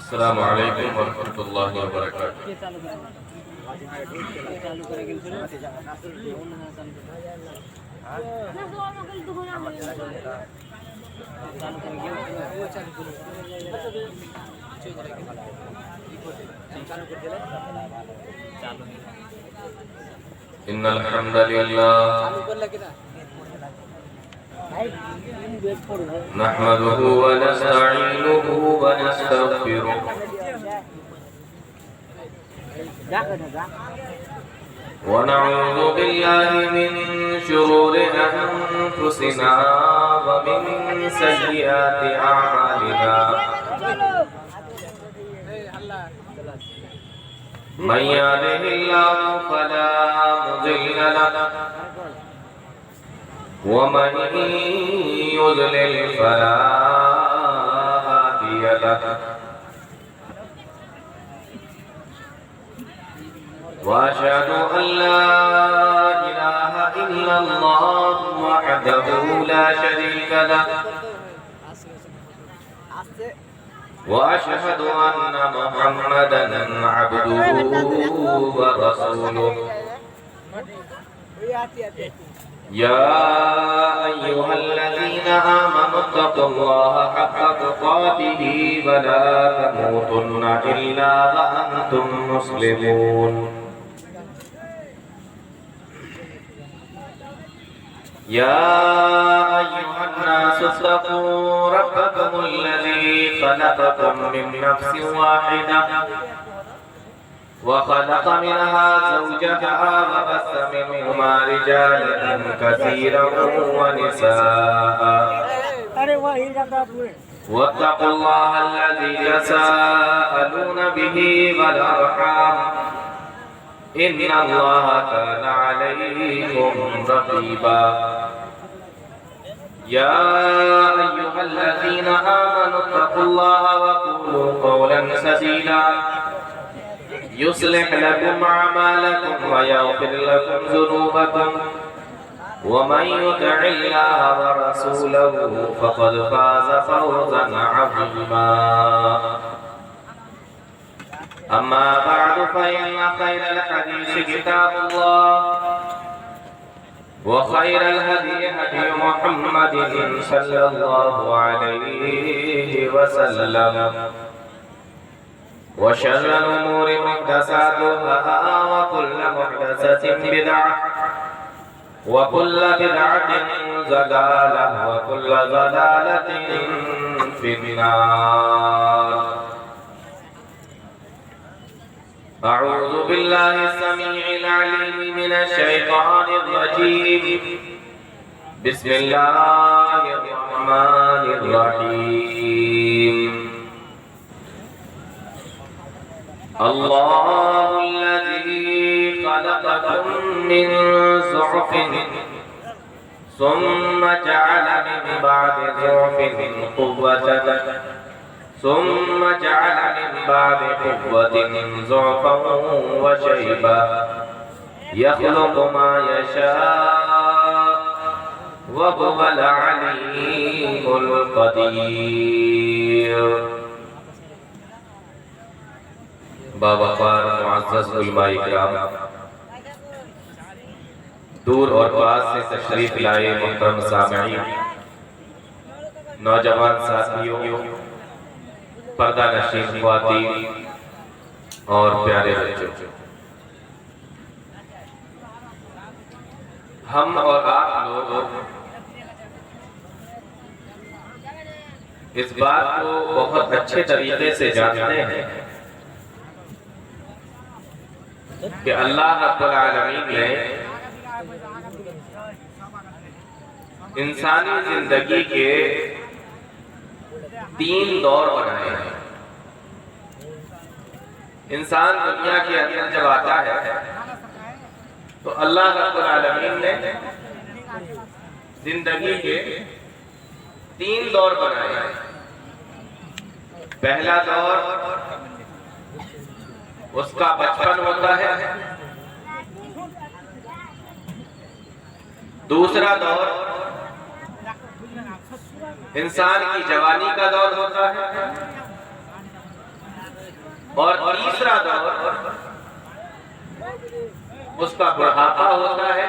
السلام علیکم ورحمۃ اللہ وبرکاتہ۔ ان الحمد للہ نحمده ونستعینه ونستغفره ونعوذ بالله من شرور أنفسنا ومن سيئات أعمالنا من يهده الله فلا مضل له ومن يضلل فلا هادي له وأشهد أن لا إله إلا الله وحده لا شريك له وأشهد أن محمدا عبده ورسوله يا أيها الذين آمنوا اتقوا الله حق تقاته ولا تموتن إلا وأنتم مسلمون يا أيها الناس اتقوا ربكم الذي خلقكم من نفس واحدة وخلق منها زوجها وبث منهما رجالا كثيرا ونساء واتقوا الله الذي تساءلون به والأرحام إن الله كان عليكم رقيبا يا أيها الذين آمنوا اتقوا الله وقولوا قولا سديدا يصلح لكم أعمالكم ويغفر لكم ذنوبكم ومن يطع الله ورسوله فقد فاز فوزا عظيما أما بعد فإن خير الحديث كتاب الله وخير الهدي هدي محمد صلى الله عليه وسلم وشر الأمور محدثاتها وكل محدثة بدعة وكل بدعة ضلالة وكل ضلالة في النار أعوذ بالله السميع العليم من الشيطان الرجيم بسم الله الرحمن الرحيم الله الذي خلقكم من ضعف ثم جعل من بعد ضعف قوة ثم جعل من بعد قوة ضعفا وشيبا يخلق ما يشاء وهو العليم القدير باوقار معزز علماء کرام، دور اور پاس سے تشریف لائے محترم سامعین، نوجوان ساتھیوں، پردہ نشین خواتین اور پیارے بچوں، ہم اور آپ لوگ اس بات کو بہت اچھے طریقے سے جانتے ہیں کہ اللہ رب العالمین نے انسانی زندگی کے 3 دور بنائے ہیں۔ انسان دنیا کے اندر جب آتا ہے تو اللہ رب العالمین نے زندگی کے 3 دور بنائے ہیں۔ پہلا دور اس کا بچپن ہوتا ہے، دوسرا دور انسان کی جوانی کا دور ہوتا ہے، اور تیسرا دور اس کا بڑھاپا ہوتا ہے،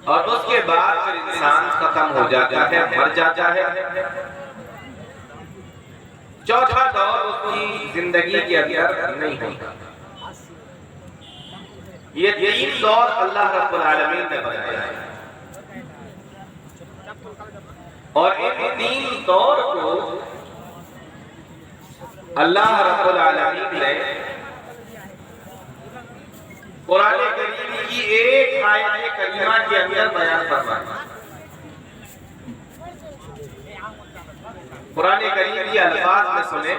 اور اس کے بعد پھر انسان ختم ہو جاتا ہے، مر جاتا ہے۔ چوتھا دور اس کی زندگی کے اندر نہیں ہوتا۔ یہ تین دور اللہ رب العالمین نے بنایا ہے، اور ان تین دور کو اللہ رب العالمین نے قرآن کریم کی ایک آیت کریمہ کے اندر بیان فرمایا۔ قرآن کریم کی الفاظ میں سنیں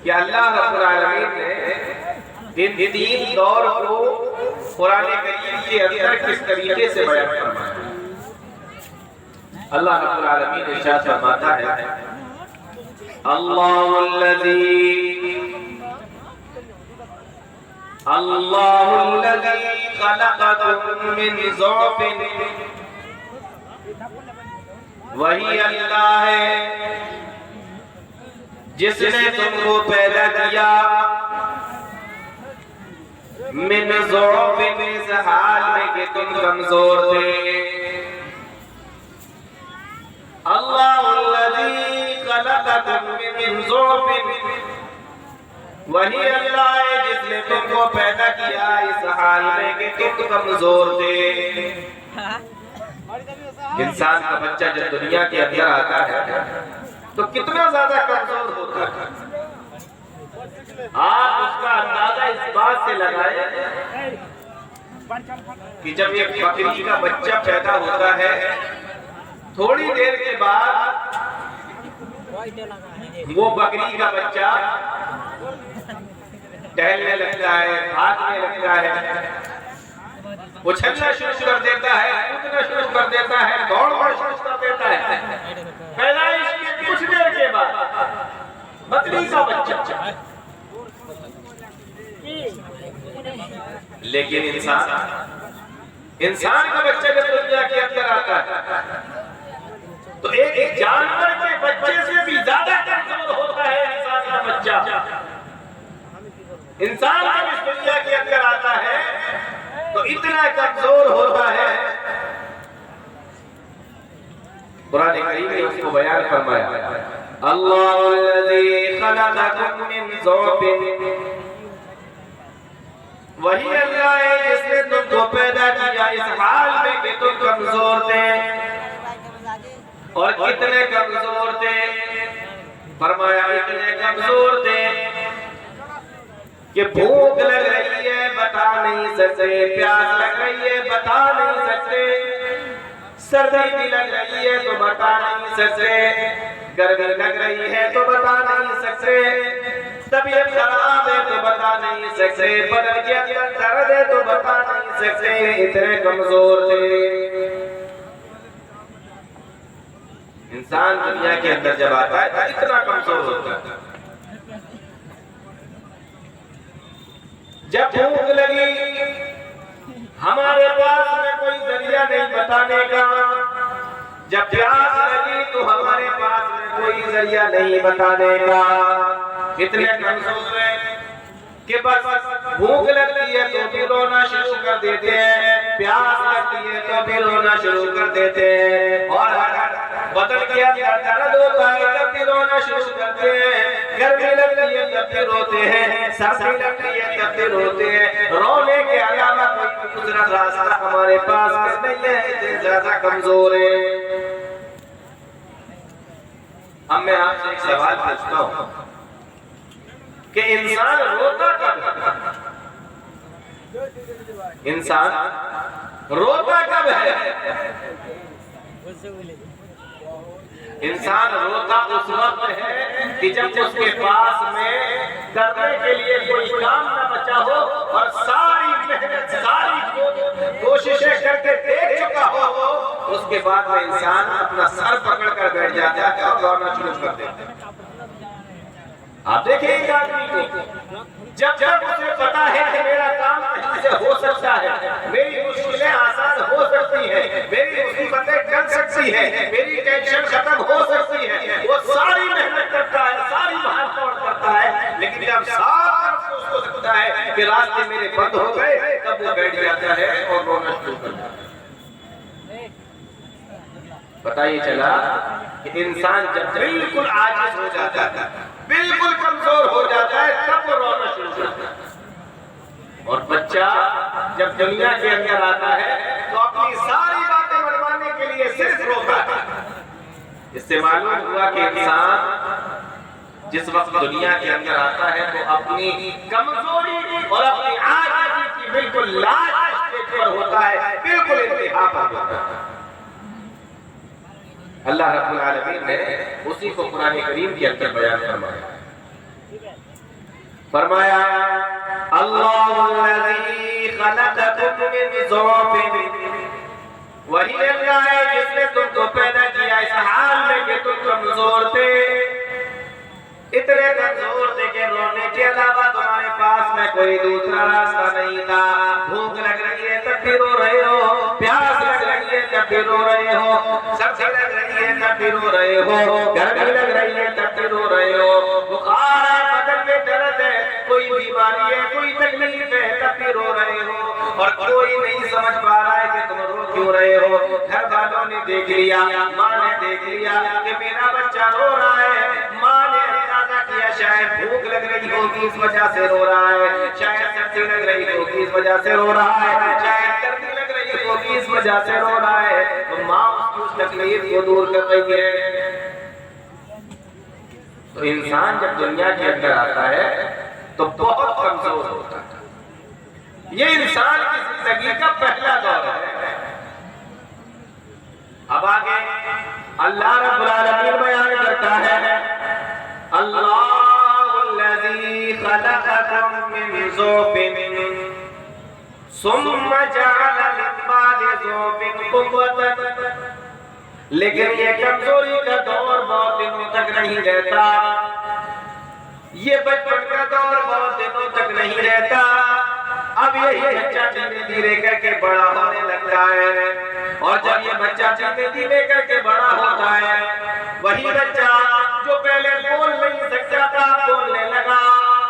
کہ اللہ رب العالمین نے ان تین دور کو قرآن کریم کے اندر کس طریقے سے بیان فرمایا۔ اللہ رب العالمین ارشاد فرماتا ہے اللہ الذی خلقکم من ضعف، وہی اللہ ہے جس نے تم کو پیدا کیا من ضعف، اس حال میں کہ تم کمزور تھے۔ اللہ الذی خلقکم من ضعف، وہی اللہ ہے جس نے تم کو پیدا کیا اس حال میں کہ تم کمزور تھے۔ انسان کا بچہ جب دنیا کے اندر آتا ہے تو کتنا زیادہ کمزور ہوتا ہے، آپ اس کا اندازہ اس بات سے لگائیں کہ جب ایک بکری کا بچہ پیدا ہوتا ہے، تھوڑی دیر کے بعد وہ بکری کا بچہ ٹہلنے لگتا ہے، بھاگنے لگتا ہے، اچھلنا شروع کر دیتا ہے، کودنا شروع کر دیتا ہے، دوڑنا شروع کر دیتا ہے۔ پیدائش کے کچھ دیر کے بعد بکری کا بچہ، لیکن انسان کا بچہ جب دنیا کے اندر آتا ہے تو ایک جانور کے بچے سے بھی زیادہ کمزور ہوتا ہے انسان کا بچہ۔ انسان جب اس دنیا کے اندر آتا ہے تو اتنا کمزور ہوتا ہے، قرآن کریم نے اس کو بیان فرمایا اللہ الذی خلقکم من ضعف، وہی اللہ ہے جس نے تم کو پیدا کیا اس حال میں کہ تم کمزور تھے۔ اور کتنے کمزور تھے؟ فرمایا اتنے کمزور تھے کہ بھوک لگ رہی ہے بتا نہیں سکتے، پیاس لگ رہی ہے بتا نہیں سکتے، سردی بھی لگ رہی ہے تو بتا نہیں سکتے، گرمی لگ رہی ہے تو بتا نہیں سکتے، طبیعت خراب ہے تو بتا نہیں سکتے، بدن کے اندر درد ہے تو بتا نہیں سکتے، اتنے کمزور تھے۔ انسان دنیا کے اندر جب آتا ہے تو اتنا کمزور ہوتا ہے۔ جب بھوک لگی ہمارے پاس میں کوئی ذریعہ نہیں بتانے کا، جب پیاس لگی تو ہمارے پاس میں کوئی ذریعہ نہیں بتانے کا، اتنے کمزور ہیں کہ بس بھوک لگتی ہے تو بھی رونا شروع کر دیتے ہیں، پیاس لگتی ہے تو بھی رونا شروع کر دیتے ہیں، اور بدن کے اندر درد ہوتا ہے تب بھی رونا شروع کرتے ہیں، گرمی لگتی ہے تب بھی روتے ہیں، سردی لگتی ہے تب بھی روتے ہیں، رونے کے علاوہ کوئی دوسرا راستہ ہمارے پاس نہیں ہے، اتنے زیادہ کمزور ہیں۔ اب میں آپ سے ایک سوال پوچھتا ہوں کہ انسان روتا کب ہے؟ انسان روتا کب ہے؟ انسان روتا اس وقت ہے کہ جب اس کے پاس میں کرنے کے لیے کوئی کام نہ بچا ہو اور ساری محنت ساری کوششیں کر کے دیکھ چکا ہو، اس کے بعد میں انسان اپنا سر پکڑ کر بیٹھ جاتا ہے اور رونا شروع کر دیتا ہے۔ آپ دیکھیں ایک آدمی کو جب اسے پتا ہے کہ میرا کام کہیں سے ہو سکتا ہے، میری مشکلیں آسان ہو سکتی ہیں، میری مصیبتیں ٹل سکتی ہیں، میری ٹینشن ختم ہو سکتی ہے، وہ ساری محنت کرتا ہے، ساری بھاگ دوڑ کرتا بند ہو گئے تب وہ بیٹھ جاتا ہے اور رونا شروع کر جاتا ہے۔ پتہ یہ چلا کہ انسان جب بالکل عاجز ہو جاتا ہے، بالکل کمزور ہو جاتا ہے، تب وہ رونا شروع کرتا ہے۔ اور بچہ جب دنیا کے اندر آتا ہے تو اپنی ساری باتیں منوانے کے لیے صرف روتا ہے۔ اس سے معلوم ہوا کہ انسان جس وقت دنیا کے اندر آتا ہے تو اپنی کمزوری اور اپنی عاجزی کی بالکل لاش اسٹیج پر ہوتا ہے، بالکل انتہا پر ہوتا ہے۔ اللہ رب العالمین نے اسی کو قرآن کریم کے اندر بیان فرمایا اللہ الذی خلقکم من ضعف، وہی اللہ ہے جس نے تم کو پیدا کیا اس حال میں کہ تم کمزور تھے، اتنے کمزور تھے کہ رونے کے علاوہ تمہارے پاس میں کوئی دوسرا راستہ نہیں تھا۔ بھوک لگ رہی ہے تب بھی رو رہے ہو، پیاس لگ رہی ہے تب بھی رو رہے ہو، سردی لگ رہی ہے تب بھی رو رہے ہو، گرمی لگ رہی ہے تب بھی رو رہے ہو، بخار ہے، بدن میں درد ہے، کوئی بیماری ہے، کوئی تکلیف ہے، تب بھی رو رہے ہو، اور کوئی نہیں سمجھ پا رہا ہے کہ تم رو کیوں رہے ہو۔ گھر والوں نے دیکھ لیا، ماں نے دیکھ لیا کہ میرا بچہ رو رہا ہے، ماں نے اندازہ کیا شاید بھوک لگ رہی ہوگی اس وجہ سے رو رہا ہے، شاید سردی لگ رہی ہوگی اس وجہ سے رو رہا ہے، شاید گرمی لگ رہی ہوگی اس وجہ سے رو رہا ہے، تو ماں اس تکلیف کو دور کر رہی ہے۔ تو انسان جب دنیا کے اندر آتا ہے تو بہت کمزور ہوتا ہے۔ یہ انسان کی زندگی کا پہلا دور ہے۔ اب آگے اللہ رب العالمین بیان کرتا ہے اللہ الذی خلقکم من ضعف ثم جعل من بعد ضعف قوة، لیکن یہ کمزوری کا دور بہت دنوں تک نہیں رہتا، یہ بچپن کا دور بہت دنوں تک نہیں رہتا، اب یہی بچہ دھیرے دھیرے کر کے بڑا ہونے لگتا ہے، اور جب یہ بچہ دھیرے دھیرے کر کے بڑا ہوتا ہے، وہی بچہ جو پہلے بول نہیں سکتا تھا بولنے لگا،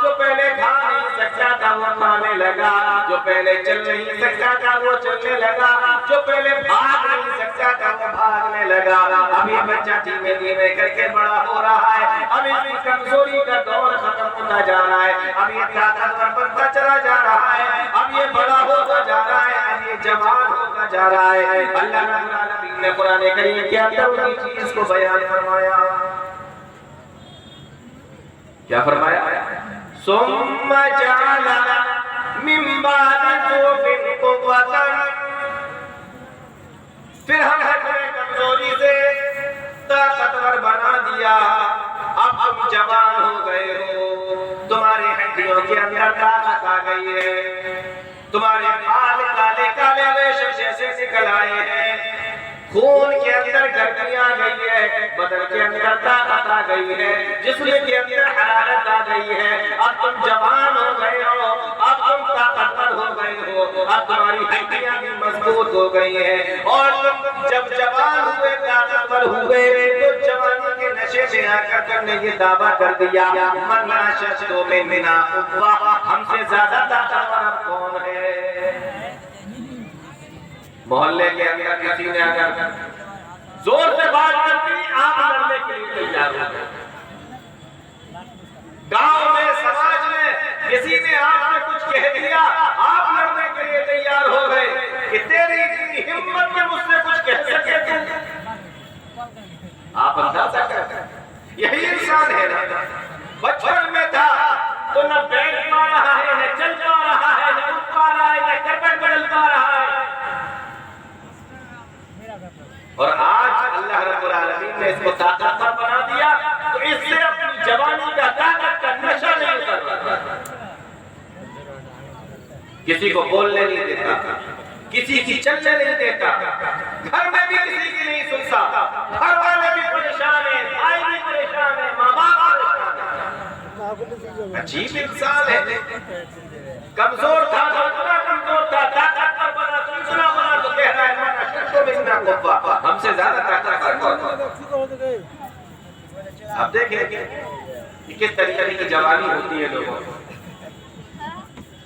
جو پہلے کھا نہیں سکتا تھا وہ کھانے لگا، جو پہلے چل نہیں سکتا تھا وہ چلنے لگا، جو پہلے بھاگ نہیں سکتا تھا وہ بھاگنے لگا۔ اب یہ بچہ دھیرے دھیرے کر کے بڑا ہو رہا ہے، اب اس کی کمزوری کا دور ختم ہوتا جا رہا ہے، اب یہ طاقتور بنتا چلا جا رہا ہے، اب یہ بڑا ہوتا جا رہا ہے، اب یہ جوان ہوتا جا رہا ہے۔ اللہ رب العالمین نے قرآن کریم کے اندر اسی چیز کو بیان فرمایا، کیا فرمایا؟ ثم جعل من بعد ضعف قوة، پھر ہم نے کمزوری سے طاقتور بنا دیا، اب تم جوان ہو گئے ہو، تمہاری ہڈیوں کے اندر طاقت آ گئی ہے، تمہارے بال کالے کالے ریشم جیسے نکل آئے ہیں، خون کے اندر گرمی آ گئی ہے، بدن کے اندر طاقت آ گئی ہے، جسم کے اندر حرارت آ گئی ہے، اب تم جوان ہو گئے ہو، اب تم طاقتور ہو گئے ہو، اب تمہاری ہڈیاں بھی مضبوط ہو گئی ہیں، اور تم جب جوان ہوئے طاقتور ہوئے تو جوانی کے نشے میں آ کر تم نے یہ دعویٰ کر دیا من اشد منا قوة، ہم سے زیادہ طاقتور اب کون ہے؟ محلے کے اندر کسی نے اگر زور سے بات کرتی آپ لڑنے کے لیے تیار ہو گئے، گاؤں میں سماج میں کسی نے آپ سے کچھ کہہ دیا آپ لڑنے کے لیے تیار ہو گئے کہ تیری اتنی ہمت میں مجھ سے کچھ کہہ سکے تو آپ اندازہ کرتے ہیں یہی انسان ہے نا۔ بچپن میں تھا تو نہ بیٹھ پا رہا ہے، نہ چل پا رہا ہے، نہ اٹھ پا رہا ہے، نہ کرپٹ بدل پا رہا ہے، اور آج اللہ رب العالمین نے اس کو طاقتور بنا دیا تو اس سے اپنی جوانی کا طاقت کا نشہ نہیں اتر رہا، کسی کو بولنے نہیں دیتا، کسی کی چلنے نہیں دیتا، گھر میں بھی کسی کی نہیں سنتا، گھر والے بھی پریشان ہیں، بھائی بھی پریشان ہیں، ماں باپ پریشان ہیں۔ عجیب انسان ہے، کمزور تھا تو اتنا کمزور تھا، طاقتور بنا تو اتنا بنا تو کہہ رہا ہے من اشد منا قوة، ہم سے زیادہ طاقتور۔ اب دیکھیں کہ کس طریقے کی جوانی ہوتی ہے لوگوں کو۔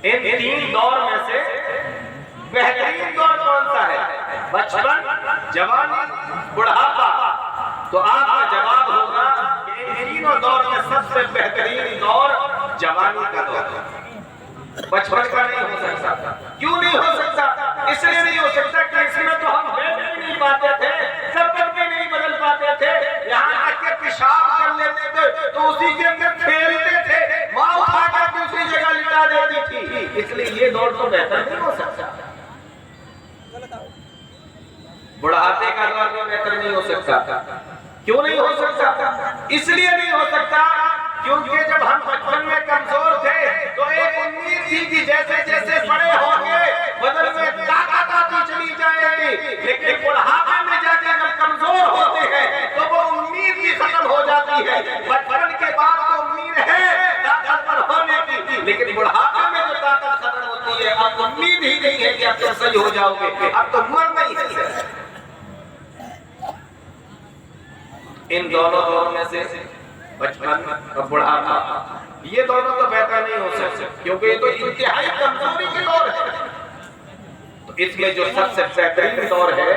ان تین دور میں سے بہترین دور کون سا ہے؟ بچپن، جوانی، بڑھاپا۔ تو آپ کا جواب ہوگا کہ ان تینوں دور میں سب سے بہترین دور جوانی کا دور ہے، بچپن کا نہیں ہو سکتا۔ کیوں نہیں ہو سکتا؟ اس لیے نہیں ہو سکتا کہ اس میں تو ہم بیٹھ بھی نہیں پاتے تھے، سرکت بھی نہیں بدل پاتے تھے، یہاں تک کہ پیشاب کر لیتے تھے تو اسی کے اندر کھیلتے تھے، ماں اٹھا کر دوسری جگہ لٹا دیتی تھی۔ اس لیے یہ دور تو بہتر نہیں ہو سکتا۔ بڑھاپے کا دور تو بہتر نہیں ہو سکتا۔ کیوں نہیں ہو سکتا؟ اس لیے نہیں ہو سکتا کیونکہ جب ہم بچپن میں کمزور تھے تو ایک امید تھی کہ جیسے جیسے بڑے ہوں گے بدن میں طاقت آتی چلی جائے گی، لیکن بڑھاپے میں جا کے جب کمزور ہوتے ہیں تو وہ امید بھی ختم ہو جاتی ہے۔ بچپن کے بعد تو امید ہے طاقتور ہونے کی، لیکن بڑھاپے میں جو طاقت ختم ہوتی ہے اب امید ہی نہیں ہے کہ اب تو صحیح ہو جاؤ گے، اب تو مرنا ہی ہے۔ ان دونوں دوروں میں سے بچپن اور بڑھاپا، یہ دونوں تو بہتر نہیں ہو سکتے کیونکہ یہ تو انتہائی کمزوری کے دور ہے۔ تو اس میں جو سب سے بہترین دور ہے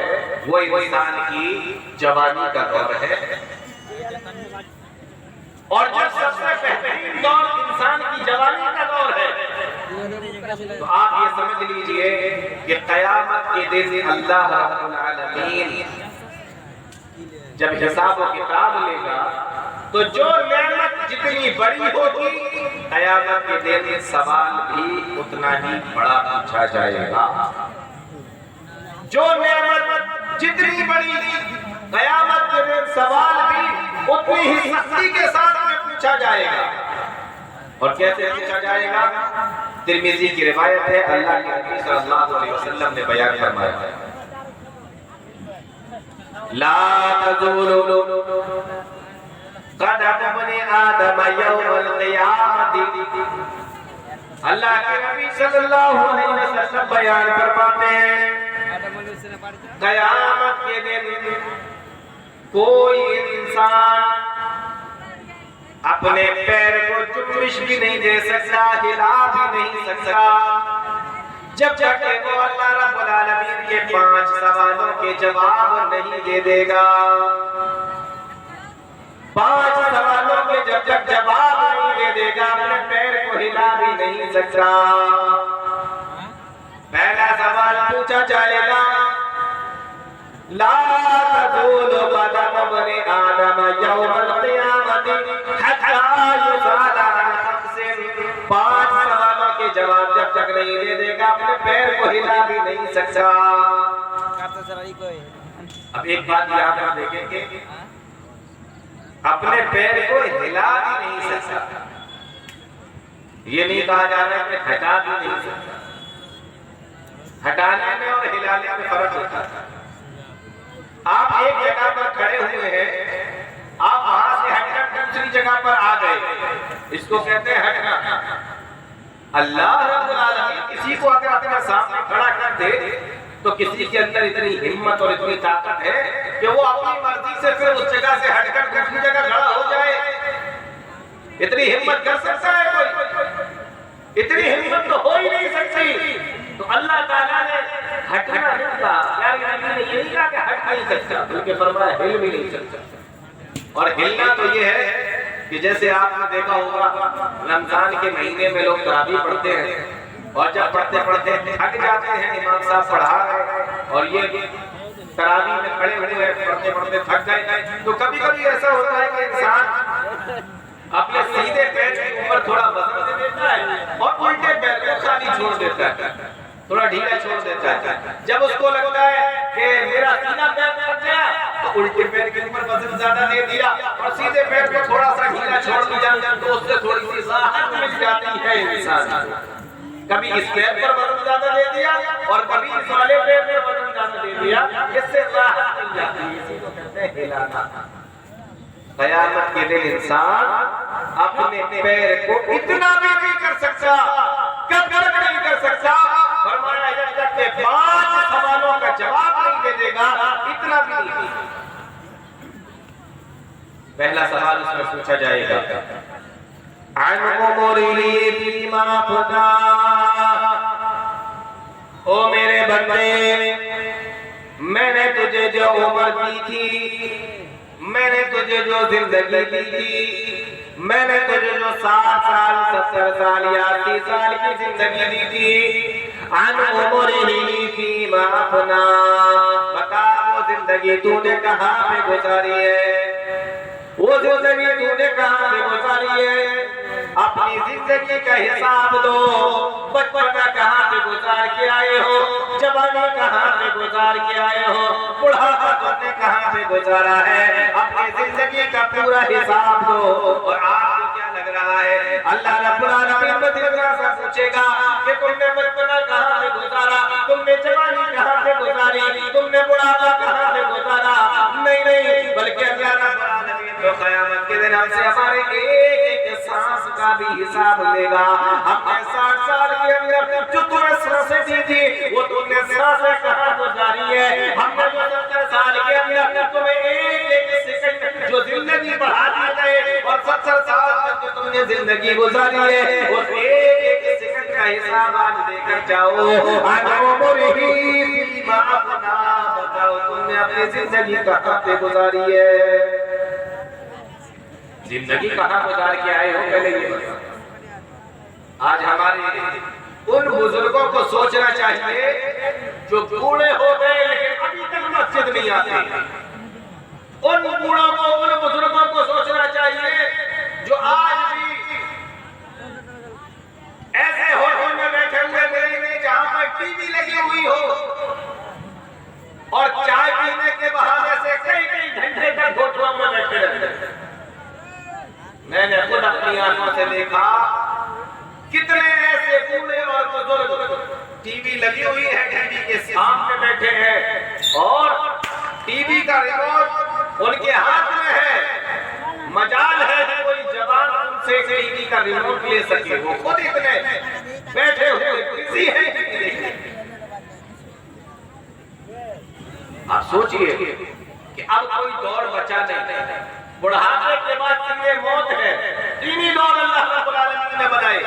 وہ انسان کی جوانی کا دور ہے، اور جو سب سے بہترین دور انسان کی جوانی کا دور ہے تو آپ یہ سمجھ لیجئے کہ قیامت کے دن اللہ رب العالمین جب حساب و کتاب لے گا تو جو نعمت جتنی بڑی ہوگی قیامت کے دن سوال بھی اتنا ہی بڑا پوچھا جائے گا۔ جو نعمت جتنی بڑی قیامت کے دن سوال بھی اتنی ہی سختی کے ساتھ میں پوچھا جائے گا۔ اور کیسے پوچھا جائے گا؟ ترمذی کی روایت ہے، اللہ کے نبی صلی اللہ علیہ وسلم نے بیان فرمایا ہے، لا تزول قدم ابن آدم یوم القیامت۔ اللہ کے نبی صلی اللہ علیہ وسلم بیان فرماتے ہیں قیامت کے دن کوئی انسان اپنے پیر کو چمش بھی نہیں دے سکتا، ہلا بھی نہیں سکتا، جب تک کہ وہ اللہ رب العالمین کے 5 سوالوں کے جواب نہیں دے گا۔ 5 سوالوں کے جب تک جواب نہیں دے گا اپنے پیر کو ہلا بھی نہیں سکتا۔ پہلا سوال پوچھا جائے گا، لا تزول قدم ابن آدم یوم القیامت حتی یسأل عن 5 سوالوں کے جواب جب تک نہیں دے گا اپنے پیر کو ہلا بھی نہیں سکتا۔ اب ایک بات یاد رکھ دیکھیں کہ اپنے پیر کو ہلا بھی نہیں سکتا، یہ نہیں کہا جا رہا ہے کہ ہٹا بھی نہیں سکتا۔ ہٹانے میں اور ہلانے میں فرق ہوتا ہے۔ آپ ایک جگہ پر کھڑے ہوئے ہیں، آپ وہاں سے ہٹ کر دوسری جگہ پر آ گئے، اس کو کہتے ہیں ہٹنا۔ اللہ رب العالمین کسی کو اگر اپنے سامنے کھڑا کر دے تو کسی کے اندر اتنی ہمت اور اتنی طاقت ہے کہ وہ اپنی مرضی سے پھر اس جگہ سے ہٹ کر دوسری جگہ کھڑا ہو جائے۔ اتنی ہمت کر سکتا ہے کوئی؟ اتنی ہمت تو ہو ہی نہیں سکتی۔ تو اللہ تعالیٰ نے ہٹنا نہیں کہا، پیارے نبی نے یہ نہیں کہا کہ ہٹ نہیں سکتا، بلکہ فرمایا ہل بھی نہیں سکتا۔ اور ہلنا تو یہ ہے کہ جیسے آپ نے دیکھا ہوگا رمضان کے مہینے میں لوگ تراویح پڑھتے ہیں اور جب پڑھتے پڑھتے تھک جاتے ہیں، امام صاحب پڑھا رہے اور یہ تراویح میں کھڑے ہوئے پڑھتے پڑھتے تھک گئے، تو کبھی کبھی ایسا ہوتا ہے کہ انسان اپنے سیدھے پیر کے اوپر تھوڑا وزن دے دیتا ہے اور الٹے پیر کو خالی چھوڑ دیتا ہے، تھوڑا ڈھیلا چھوڑ دیتا ہے۔ جب اس کو لگتا ہے کہ میرا سیدھا پیر تھک گیا تو الٹے پیر کے اوپر وزن زیادہ دے دیا اور سیدھے پیر کو تھوڑا سا ڈھیلا چھوڑ دیا، تو اس سے تھوڑی سی راحت مل جاتی ہے انسان کو۔ کبھی اس پیر پر وزن زیادہ دے دیا اور کبھی اس والے پیر پر وزن زیادہ دے دیا، اس سے راحت مل جاتی ہے، اسی کو کہتے ہیں ہلانا۔ قیامت کے دن انسان اپنے پیر کو اتنا بھی نہیں کر سکتا، کب تک نہیں کر سکتا؟ فرمایا جب تک کہ 5 سوالوں کا جواب نہیں دے گا اتنا بھی نہیں۔ پہلا سوال اس میں پوچھا جائے گا، عن عمره فيما أفنى او میرے بندے، میں نے تجھے جو عمر دی تھی، میں نے تجھے جو زندگی دی تھی، میں نے تجھے جو 60 سال 70 سال یا 80 سال کی زندگی دی تھی، عن عمرہ فیما افنا، بتا وہ زندگی تو نے کہاں پہ گزاری ہے، وہ زندگی تو نے کہاں پہ گزاری ہے، اپنی زندگی کا حساب دو، بچپنا کہاں پہ گزار کے آئے ہو، جوانی کہاں پہ گزار کے آئے ہو، بڑھاپا تم نے کہاں پہ گزارا ہے، اپنی زندگی کا پورا حساب دو۔ اور آپ کو کیا لگ رہا ہے اللہ رب العالمین مدینہ سے پوچھے گا کہ تم نے بچپنا کہاں پہ گزارا، تم نے جوانی کہاں پہ گزاری، تم نے بڑھاپا کہاں پہ گزارا؟ نہیں نہیں، بلکہ اللہ رب العالمین تو قیامت کے دن ہم سے ہمارے ایک ایک سانس کا بھی حساب لے گا۔ ہم نے 60 سال کے اندر جو تمہیں سانسیں دی تھی وہ تم نے سانسیں کہاں گزاری ہے، ہم نے جو 70 سال کے اندر تمہیں ایک ایک سیکنڈ جو زندگی بڑھا دی گئے اور 70 سال تک جو تم نے زندگی گزاری ہے اس ایک ایک سیکنڈ کا حساب آج دے کر جاؤ۔ آج عمرہ فیما افنا، بتاؤ تم نے اپنی زندگی کہاں پہ گزاری ہے، زندگی کہاں گزار کے آئے ہو پہلے یہ بتاؤ۔ آج ہمارے ان بزرگوں کو سوچنا چاہیے جو بوڑھے ہو گئے لیکن ابھی تک مسجد نہیں آتے، ان بوڑھوں کو ان بزرگوں کو سوچنا چاہیے جو آج بھی ایسے ہوٹل میں بیٹھے ہوئے ملیں گے جہاں پر ٹی وی لگی ہوئی ہو اور چائے پینے کے بہانے سے کئی کئی گھنٹے تک ہوٹلوں میں بیٹھے رہتے ہیں۔ میں نے خود اپنی آنکھوں سے دیکھا کتنے ایسے بوڑھے اور بزرگ ٹی وی لگی ہوئی ہے، ٹی وی کے سامنے بیٹھے ہیں اور ٹی وی کا ریموٹ ان کے ہاتھ میں ہے، مجال ہے کہ کوئی جوان ان سے ٹی وی کا ریموٹ لے سکے، وہ خود اتنے بیٹھے ہوئے بزی ہیں۔ آپ سوچئے کہ اب کوئی دور بچا نہیں، بڑھاپے کے بعد سیدھے موت ہے، تینی دور اللہ رب العالمین نے بنائے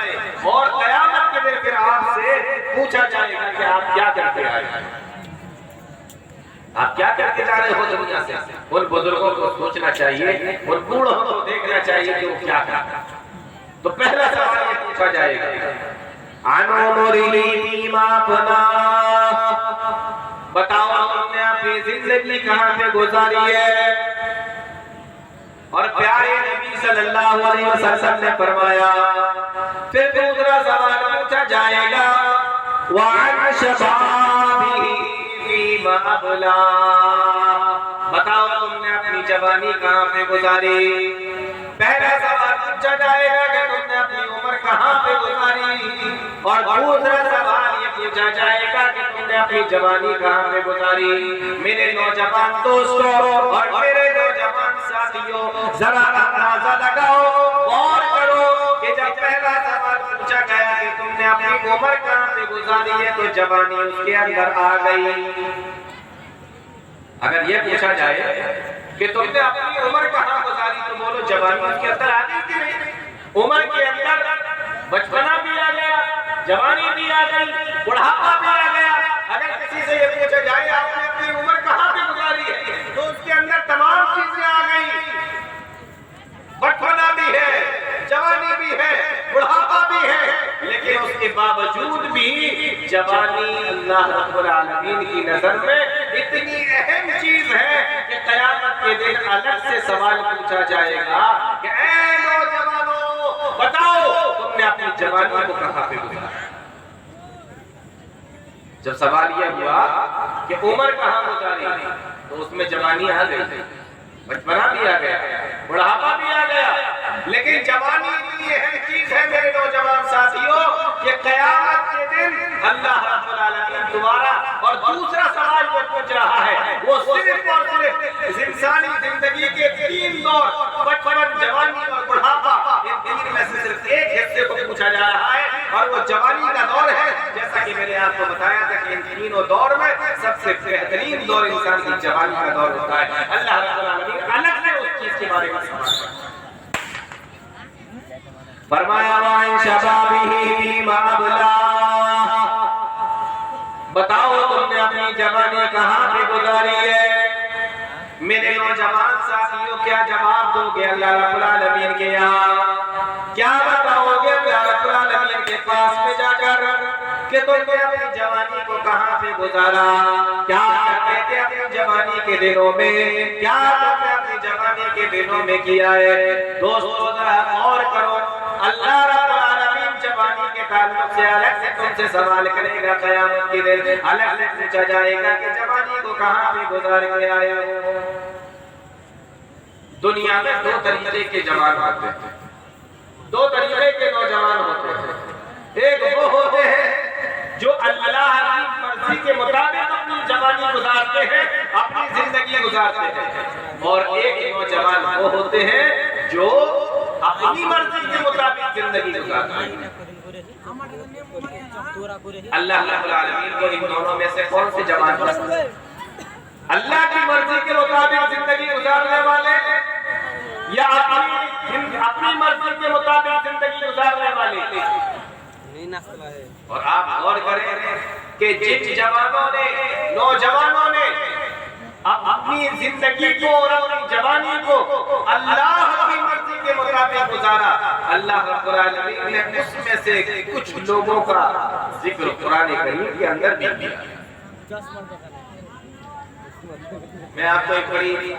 اور قیامت کے دن پھر آپ سے پوچھا جائے گا کہ آپ کیا کرتے آئے ہیں، آپ کیا کرتے جا رہے ہو دنیا سے۔ ان بزرگوں کو سوچنا چاہیے، ان بوڑھوں کو دیکھنا چاہیے کہ وہ کیا کرتے ہیں۔ تو پہلا سوال یہ پوچھا جائے گا عن عمرہ فیما افنا، بتاؤ تم نے اپنی زندگی کہاں پہ گزاری ہے۔ اور پیارے نبی صلی اللہ علیہ وسلم نے فرمایا پھر دوسرا سوال پوچھا جائے گا وَعَنْ شَبَابِهِ فِيمَ أَبْلَى، بتاؤ تم نے اپنی جوانی کہاں پہ گزاری۔ پہلا سوال پوچھا جائے گا کہ تم نے اپنی عمر کہاں پہ گزاری، اور دوسرا سوال یہ پوچھا جائے گا کہ تم نے اپنی جوانی کہاں پہ گزاری۔ میرے نوجوان دوستوں اور میرے نوجوان ساتھیوں، ذرا اندازہ لگاؤ، غور کرو کہ جب پہلا سوال پوچھا گیا کہ تم نے اپنی عمر کہاں پہ گزاری ہے تو جوانی اس کے اندر آ گئی۔ اگر یہ پوچھا جائے کہ تم نے اپنی عمر کہاں گزاری تو بولو جوانی اس کے اندر آ گئی کہ نہیں؟ عمر کے اندر بچپنا بھی آ گیا، جوانی بھی آ گئی، بڑھاپا بھی آ گیا۔ اگر کسی سے یہ پوچھا جائے آپ نے اپنی عمر کہاں پہ گزاری ہے تو اس کے اندر تمام چیزیں آ گئی، بچپنا بھی ہے، جوانی بھی ہے، بڑھاپا بھی ہے، لیکن اس کے باوجود بھی جوانی اللہ رب العالمین کی نظر میں اتنی اہم چیز ہے کہ قیامت کے دن الگ سے سوال پوچھا جائے گا کہ اے نوجوانوں بتاؤ تم نے اپنی جوانی کو کہاں پہ گزارا۔ جب سوال یہ ہوا کہ عمر کہاں گزاری تو اس میں جوانی آ گئی، بچپنا بھی آ گیا، بڑھاپا بھی آ گیا، لیکن جوانی اتنی اہم چیز ہے میرے نوجوان ساتھیوں کہ قیامت کے دن اللہ رب العالمین دوبارہ اور دوسرا سوال جو پوچھ رہا ہے وہ صرف اور صرف انسانی زندگی کے 3 دور، بچپن، جوانی اور بڑھاپا، ان 3 میں سے صرف ایک حصے کو پوچھا جا رہا ہے اور وہ جوانی کا دور ہے۔ جیسا کہ میں نے آپ کو بتایا تھا کہ ان تینوں دور میں سب سے بہترین دور انسان کی جوانی کا دور ہوتا ہے۔ اللہ رب العالمین الگ سے اس چیز کے بارے میں فرمایا وَعَنْ شَبَابِهِ فِيمَ أَبْلَى، بتاؤ تم نے اپنی جوانی کہاں پہ گزاری ہے؟ میرے نوجوان ساتھیوں کیا جواب دو گے اللہ رب العالمین کے یہاں؟ کیا بتاؤ گے اللہ رب العالمین کے پاس میں جا کر کہ تم نے اپنی جوانی کو کہاں پہ گزارا؟ کیا کرتے تھے اپنی جوانی کے دنوں میں؟ کیا تم نے اپنی جوانی کے دنوں میں کیا ہے؟ دوستو ذرا غور کرو، اللہ رب العالمین جوانی کے تعلق سے الگ سے تم سے سوال کرے گا قیامت کے دن، الگ سے پوچھا جائے گا کہ جوانی کو کہاں پہ گزار کے آئے ہو؟ دنیا میں دو طریقے کے جوان ہوتے ہیں، دو طریقے کے نوجوان ہوتے ہیں۔ ایک وہ ہوتے ہیں جو اللہ کی مرضی کے مطابق اپنی جوانی گزارتے ہیں، اپنی زندگی گزارتے ہیں، اور ایک نوجوان وہ ہوتے ہیں جو اپنی مرضی کے مطابق زندگی گزارتے ہیں۔ اللہ رب العالمین کو ان دونوں میں سے کون سے جوان پسند ہے؟ اللہ کی مرضی کے مطابق زندگی گزارنے والے یا اپنی مرضی کے مطابق زندگی گزارنے والے؟ اور آپ غور کریں کہ جن جوانوں نے، نوجوانوں نے اپنی زندگی کو اور اپنی جوانی کو اللہ کی مرضی کے مطابق گزارا، اللہ رب العالمین نے اس میں سے کچھ لوگوں کا ذکر قرآن کریم کے اندر بھی کیا۔ میں آپ کو ایک بڑی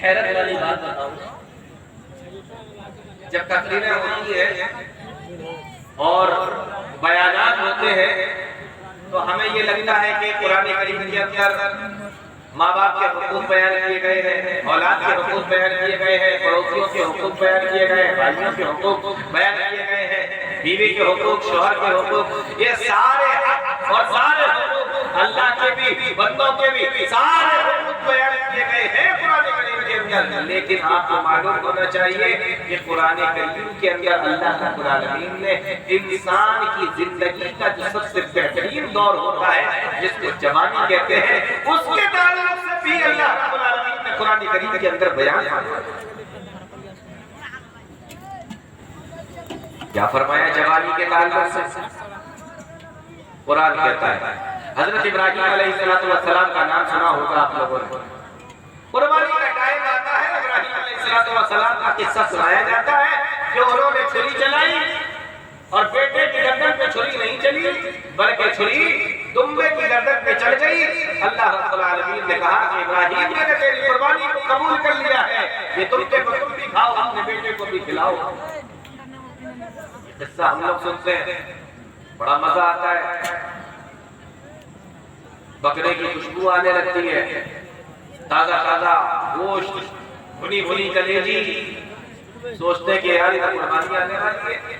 حیرت والی بات بتاؤں، جب تقریریں ہوتی ہے اور بیانات ہوتے ہیں تو ہمیں یہ لگتا ہے کہ قرآن کریم کے اندر ماں باپ کے حقوق بیان کیے گئے ہیں، اولاد کے حقوق بیان کیے گئے ہیں، پڑوسیوں کے حقوق بیان کیے گئے ہیں، بھائیوں کے حقوق بیان کیے گئے ہیں، بیوی کے حقوق، شوہر کے حقوق، یہ سارے حق اور سارے حقوق اللہ کے بھی، بندوں کے بھی سارے حقوق بیان کیے گئے ہیں قرآن کریم کے اندر۔ لیکن آپ کو معلوم ہونا چاہیے کہ قرآن کریم کے اندر اللہ رب العالمین نے انسان کی زندگی کا جو سب سے بہترین دور ہوتا ہے جس کو جوانی کہتے ہیں، اس کے تعلق سے بھی اللہ رب العالمین نے قرآن کریم کے اندر بیان کیا فرمایا؟ جوانی کے تعلق سے قرآن کہتا ہے، حضرت ابراہیم علیہ السلام کا نام سنا ہوگا آپ لوگوں نے۔ قربانی کا ٹائم آتا ہے، ابراہیم علیہ السلام کا قصہ سنایا جاتا ہے کہ انہوں نے چھری چلائی اور بیٹے کی گردن پہ چھری نہیں چلی بلکہ چھری دمبے کی گردن پہ چڑھ گئی۔ اللہ رب العالمین نے کہا کہ ابراہیم نے تیری قربانی کو قبول کر لیا ہے، یہ تم بھی کھاؤ، اپنے بیٹے کو بھی کھلاؤ۔ قصہ ہم لوگ سنتے ہیں، بڑا مزہ آتا ہے، بکرے کی خوشبو آنے لگتی ہے، تازہ تازہ گوشت، بھنی بھنی کلیجی، سوچتے کہ یار ادھر قربانی آنے والی ہے،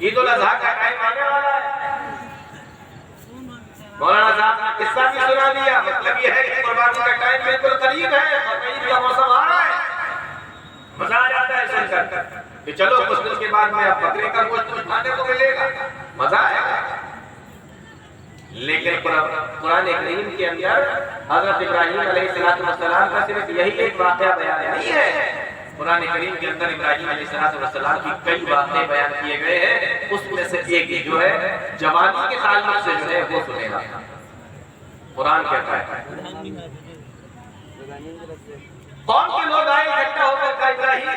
عید الاضحیٰ کا ٹائم آنے والا ہے۔ مولانا صاحب نے قصہ بھی سنا دیا، مطلب یہ ہے کہ قربانی کا ٹائم بالکل قریب ہے، عید کا موسم آ رہا ہے۔ مزہ آ جاتا ہے سن کر کہ چلو کچھ دن کے بعد میں اب بکرے کا گوشت کھانے کو ملے گا، مزہ آئے گا۔ لیکن قرآن کریم کے اندر حضرت ابراہیم علیہ السلام کا صرف یہی ایک واقعہ بیان نہیں ہے، قرآن کریم کے اندر ابراہیم علیہ السلام کی کئی واقعے بیان کیے گئے ہیں، اس میں سے ایک جو ہے جوانی کے تعلق سے جو ہے وہ سنے گا۔ قرآن کہتا ہے کون کے لوگ آئے اکٹھا ہو کر کہا ابراہیم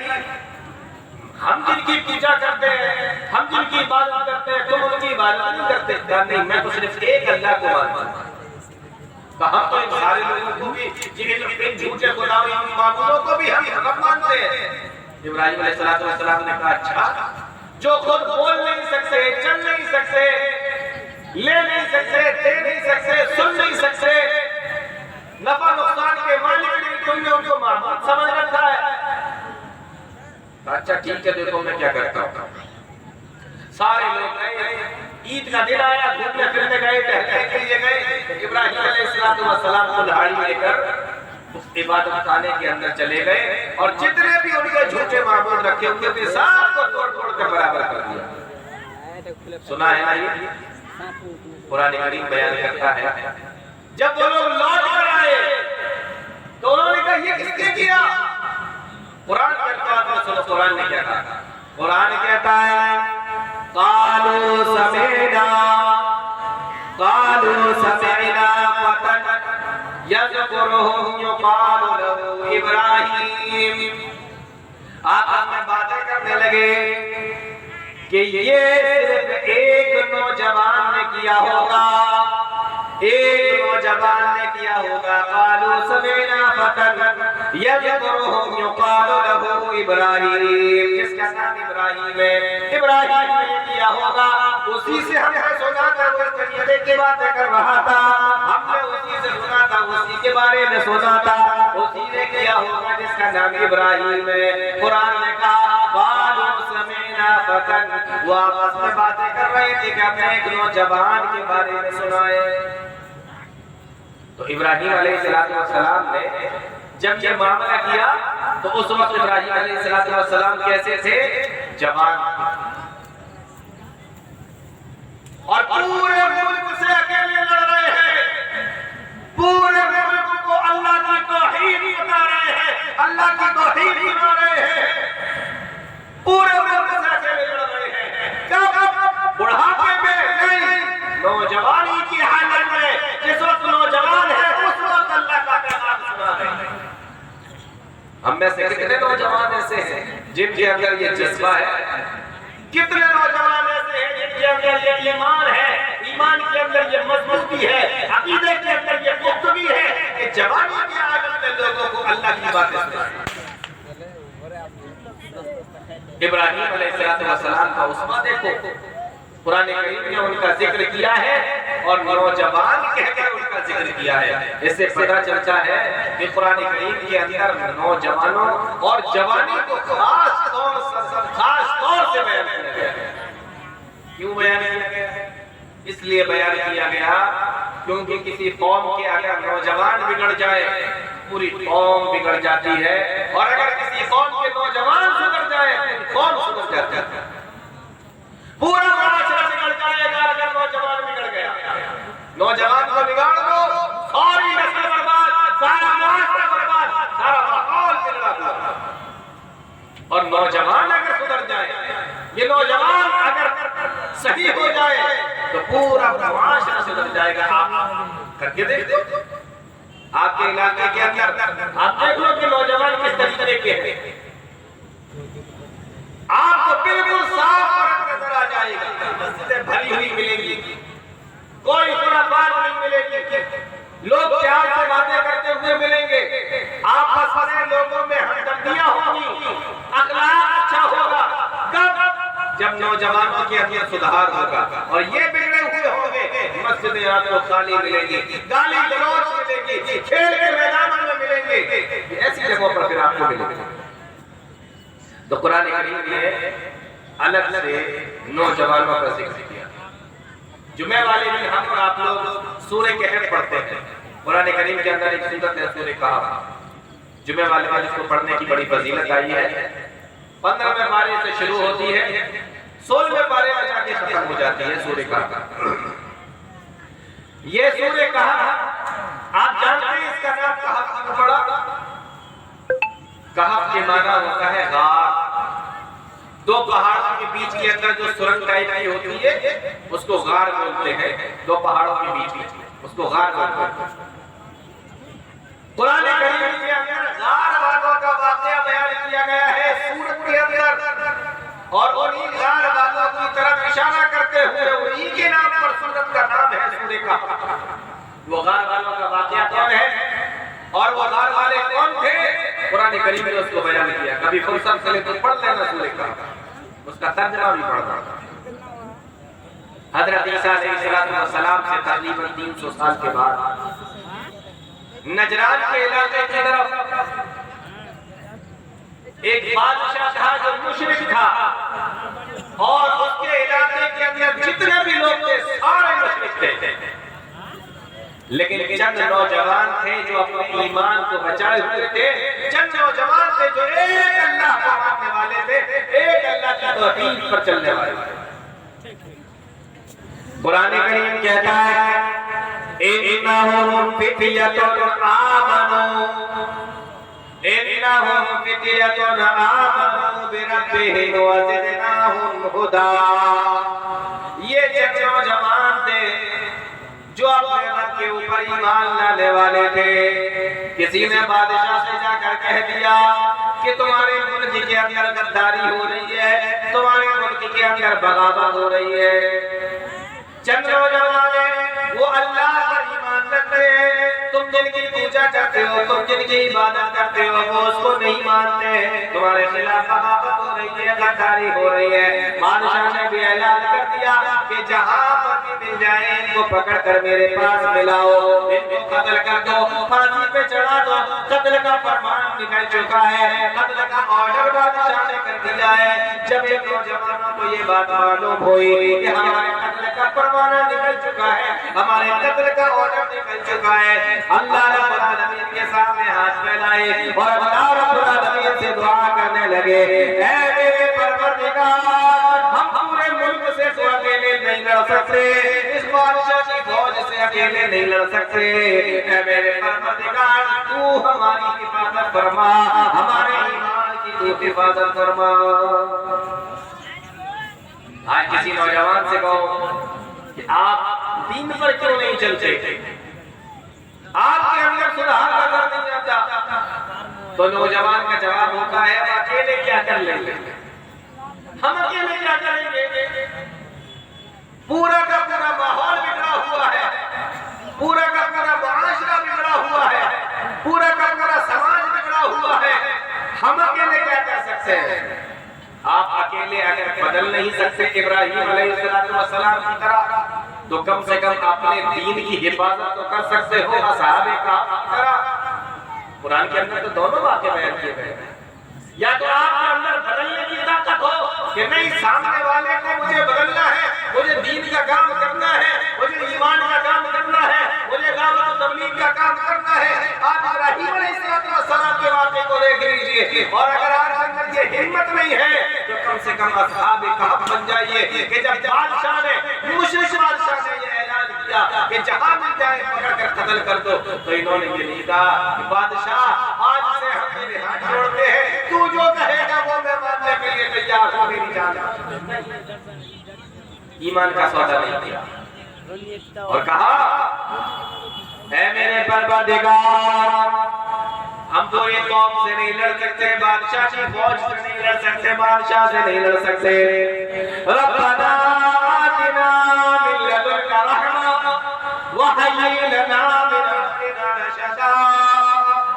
ہم جن کی پوجا کرتے ہیں، ہم جن کی عبادت کرتے ہیں، تم ان کی عبادت نہیں کرتے؟ کہا نہیں، میں تو صرف ایک اللہ کو مانتا ہوں۔ ہم تو ان سارے لوگوں کو بھی، جن جھوٹے خداؤں معبودوں کو بھی ہم رب مانتے ہیں۔ ابراہیم علیہ السلام نے کہا اچھا، جو خود بول نہیں سکتے، چل نہیں سکتے، لے نہیں سکتے، دے نہیں سکتے، سن نہیں سکتے، نفع نقصان کے مالک نہیں، تم نے ان کو معبود سمجھ رکھا ہے۔ اچھا ٹھیک ہے، دیکھو میں کیا کرتا ہوں۔ سارے لوگ گئے، عید کا دن آیا، گھومنے پھرنے گئے، ٹہلنے کے لیے گئے۔ ابراہیم علیہ السلام کو دہاڑی لے کر اس عبادت خانے کے اندر چلے گئے اور جتنے بھی ان کے جھوٹے معبود رکھے ہوئے تھے سب کو توڑ توڑ کر برابر کر دیا۔ سنا ہے نا، یہ قرآن کریم بیان کرتا ہے جب وہ لوگ لوٹ کر آئے تو انہوں نے کہا یہ کس نے کیا؟ قرآن کہتا ہے، سنو قرآن نے کیا کہا؟ قرآن کہتا ہے قالوا سمعنا يذكرهم يقال له ابراہیم. آپس میں باتیں کرنے لگے کہ یہ صرف ایک نوجوان نے کیا ہوگا, ایک نوجوان نے کیا ہوگا. قالوا سمعنا فتى يذكرهم يقال له ابراہیم, جس کا نام ابراہیم ہے, ابراہیم نے کیا ہوگا. اسی سے ہم نے سنا تھا, اس طریقے کی باتیں کر رہا تھا, ہم نے اسی سے سنا تھا, اسی کے بارے میں سنا تھا, اسی نے کیا ہوگا جس کا نام ابراہیم ہے. قرآن نے کہا قالوا سمعنا فتى, وہ آپس میں باتیں کر رہے تھے کہ ہم نے ایک نوجوان کے بارے میں سنا ہے. تو ابراہیم علیہ السلام نے جب یہ معاملہ کیا تو اس وقت ابراہیم علیہ السلام کیسے تھے؟ جوان, اور پورے ملک سے اکیلے لڑ رہے ہیں, پورے ملک کو اللہ کی توحید بتا رہے ہیں, اللہ کی توحید سنا رہے ہیں, پورے ملک سے اکیلے لڑ رہے ہیں. کب؟ بڑھاپے میں نہیں, نوجوانی کی حالت میں. جس وقت نوجوان ہے اس وقت اللہ کا پیغام سنا رہے ہیں. ہم میں سے کتنے نوجوان ایسے ہیں جن کے اندر یہ جذبہ ہے؟ کتنے نوجوان ایسے ہیں جن کے اندر یہ ایمان ہے, ایمان کے اندر یہ مضبوطی ہے, عقیدے کے اندر یہ پختگی ہے کہ جوانی کی حالت میں لوگوں کو اللہ کی باتیں سنائیں. ابراہیم علیہ السلام کا اسوہ دیکھو, قرآن کریم نے ان کا ذکر کیا ہے اور نوجوان کہہ کر ان کا ذکر کیا ہے. اس سے پتہ چلتا ہے کہ قرآن کریم کے اندر نوجوانوں اور جوانی کو خاص طور سے بیان کیا گیا ہے. کیوں بیان کیا گیا ہے؟ اس لیے بیان کیا گیا کیونکہ کسی قوم کے اگر نوجوان بگڑ جائے پوری قوم بگڑ جاتی ہے, اور اگر کسی قوم کے نوجوان سدھر جائے قوم سدھر جاتی ہے. پورا معاشرہ بگڑ جائے گا اگر نوجوان بگڑ گیا. نوجوان کو بگاڑ دو, ساری نسل برباد, سارا معاشرہ برباد, سارا ماحول بگڑا ہوا. اور نوجوان اگر سدھر جائے, یہ نوجوان اگر صحیح ہو جائے تو پورا معاشرہ سدھر جائے گا. آپ کر کے دیکھ دو, آپ کے علاقے کے اندر آپ دیکھ لو کہ نوجوان کس طریقے کے ہیں. آپ کو بالکل صاف فرق نظر آ جائے گا. مسجدیں بھری ہوئی ملیں گی, کوئی خرافات نہیں ملے گی, لوگ پیار سے باتیں کرتے ہوئے ملیں گے, آپس میں لوگوں میں ہمدردیاں ہوں گی, اخلاق اچھا ہوگا. کب؟ جب نوجوانوں کے اندر سدھار ہوگا. اور یہ بگڑے ہوئے ہوں گے, مسجدیں آپ کو خالی ملیں گی, گالی گلوچ ملے گی, کھیل کے میدانوں میں ملیں گے, ایسی جگہوں پر پھر آپ کو ملیں گے. تو قرآن کریم نے الگ سے نوجوانوں کا ذکر کیا. جمعہ والے دن ہم اور آپ لوگ سورہ کہف پڑھتے ہیں. قرآن کریم کے اندر ایک سورت ہے سورہ کہف. جمعہ والے دن اس کو پڑھنے کی بڑی فضیلت آئی ہے. 15ویں پارے سے شروع ہوتی ہے, 16ویں پارے میں جا کے ختم ہو جاتی ہے سورہ کہف. یہ سورہ کہف آپ جانتے ہیں اس کا نام کہف کیوں پڑا؟ کہف کے معنی ہوتا ہے غار. دو پہاڑوں کے بیچ کے اندر جو سرنگ ٹائپ کی ہوتی ہے اس کو غار بولتے ہیں. دو پہاڑوں کے بیچ اس کو غار بولتے ہیں. قرآن کریم کے اندر غار والوں کا واقعہ بیان کیا گیا ہے سورت کے اندر, اور انہی غار والوں کی طرف اشارہ کرتے ہوئے انہی کے نام پر سورت کا نام ہے سورہ کہف. وہ غار والوں کا واقعہ کون ہے اور وہ غار والے کون تھے؟ قرآن کریم نے اس کو بیان کیا. کبھی فرصت چلے تو پڑھ لینا سورہ کہف, اس کا ترجمہ بھی پڑھنا. حضرت عیسیٰ علیہ السلام سے تقریباً 300 سال کے بعد نجران کے علاقے کی طرف ایک بادشاہ تھا جو مشرک تھا, اور اس کے علاقے کے اندر جتنے بھی لوگ تھے سارے مشرک تھے. لیکن چند نوجوان تھے جو اپنے ایمان کو بچائے ہوئے تھے, چند نوجوان تھے جو ایک اللہ کو ماننے والے تھے, ایک اللہ کی توحید پر چلنے والے تھے. قرآن کریم کہتا ہے إنهم فتية آمنوا بربهم وزدناهم هدى. یہ جو نوجوان تھے جو اپنے رب کے اوپر ایمان لانے والے تھے، کسی نے بادشاہ سے جا کر کہہ دیا کہ تمہارے ملک کے اندر غداری ہو رہی ہے، تمہارے ملک کے اندر بغاوت ہو رہی ہے۔ چند نوجوان ہیں وہ اللہ پر ایمان رکھتے ہیں، تم جن کی پوجا کرتے ہو، تم جن کی عبادت کرتے ہو، وہ اس کو نہیں مانتے، تمہارے خلاف بغاوت ہو رہی ہے، غداری ہو رہی ہے۔ بادشاہ نے بھی اعلان کر دیا کہ جہاں پر بھی مل جائیں ان کو پکڑ کر میرے پاس ملاؤ، ان کو قتل کر دو، پھانسی پہ چڑھا دو۔ قتل کا فرمان نکل چکا ہے، قتل کا آرڈر بادشاہ نے کر دیا ہے۔ جب ایک نوجوانوں کو یہ بات معلوم ہوئی کہ ہمارے قتل کا فرمانہ نکل چکا ہے، ہمارے قتل کا آرڈر نکل چکا ہے، اللہ رب العالمین کے سامنے ہاتھ پھیلائے اور اللہ رب العالمین سے دعا کرنے لگے، اے میرے پروردگار، ہم پورے ملک سے تو اکیلے نہیں لڑ سکتے، اس بادشاہ کی فوج سے اکیلے نہیں لڑ سکتے، اے میرے پروردگار تو ہماری حفاظت فرما، ہمارے ایمان کی تو حفاظت فرما۔ آج کسی نوجوان سے کہو کہ آپ دین پر کیوں نہیں چلتے، آپ کے اندر سدھار نظر نہیں آتا، تو نوجوان کا جواب ہوتا ہے ہم اکیلے کیا کر لیں گے، ہم اکیلے کیا کریں گے، پورا کا پورا ماحول بگڑا ہوا ہے، پورا کا پورا معاشرہ بگڑا ہوا ہے، پورا کا پورا سماج بگڑا ہوا ہے، ہم اکیلے کیا کر سکتے ہیں۔ آپ اکیلے اگر بدل نہیں سکتے ابراہیم علیہ السلام کی طرح، تو کم سے کم اپنے دین کی حفاظت تو کر سکتے ہو اصحاب کہف کی طرح۔ قرآن کے اندر تو دونوں باتیں بیان کیے گئے ہیں، یا تو آپ کے اندر بدلنے کی طاقت ہو کہ نہیں سامنے والے کو مجھے بدلنا ہے، مجھے دین کا کام کرنا ہے، مجھے ایمان کا کام کرنا ہے، مجھے دعوت و تبلیغ کا کام کرنا ہے۔ آپ ابراہیم علیہ السلام کے واقعے کو دیکھ لیجئے، اور اگر آپ کے اندر یہ ہمت نہیں ہے تو کم سے کم اصحاب کہف بن جائیے کہ جب بادشاہ نے مشرک بادشاہ نے یہ اعلان کیا کہ جہاں مل جائے پکڑ کر قتل کر دو، تو انہوں نے یہ نہیں کہا کہ بادشاہ آج سے ہم تیرے ہاتھ جوڑتے ہیں، تو جو کہے گا وہ میں ماننے کے لیے تیار ہوں، میری جان۔ ایمان کا سودا نہیں کیا اور کہا اے میرے پروردگار، ہم پوری قوم سے نہیں لڑ سکتے، بادشاہ کی فوج سے نہیں لڑ سکتے، بادشاہ سے نہیں لڑ سکتے، ربنا آتنا من لدنک رحمہ وہیئ لنا من امرنا رشدا۔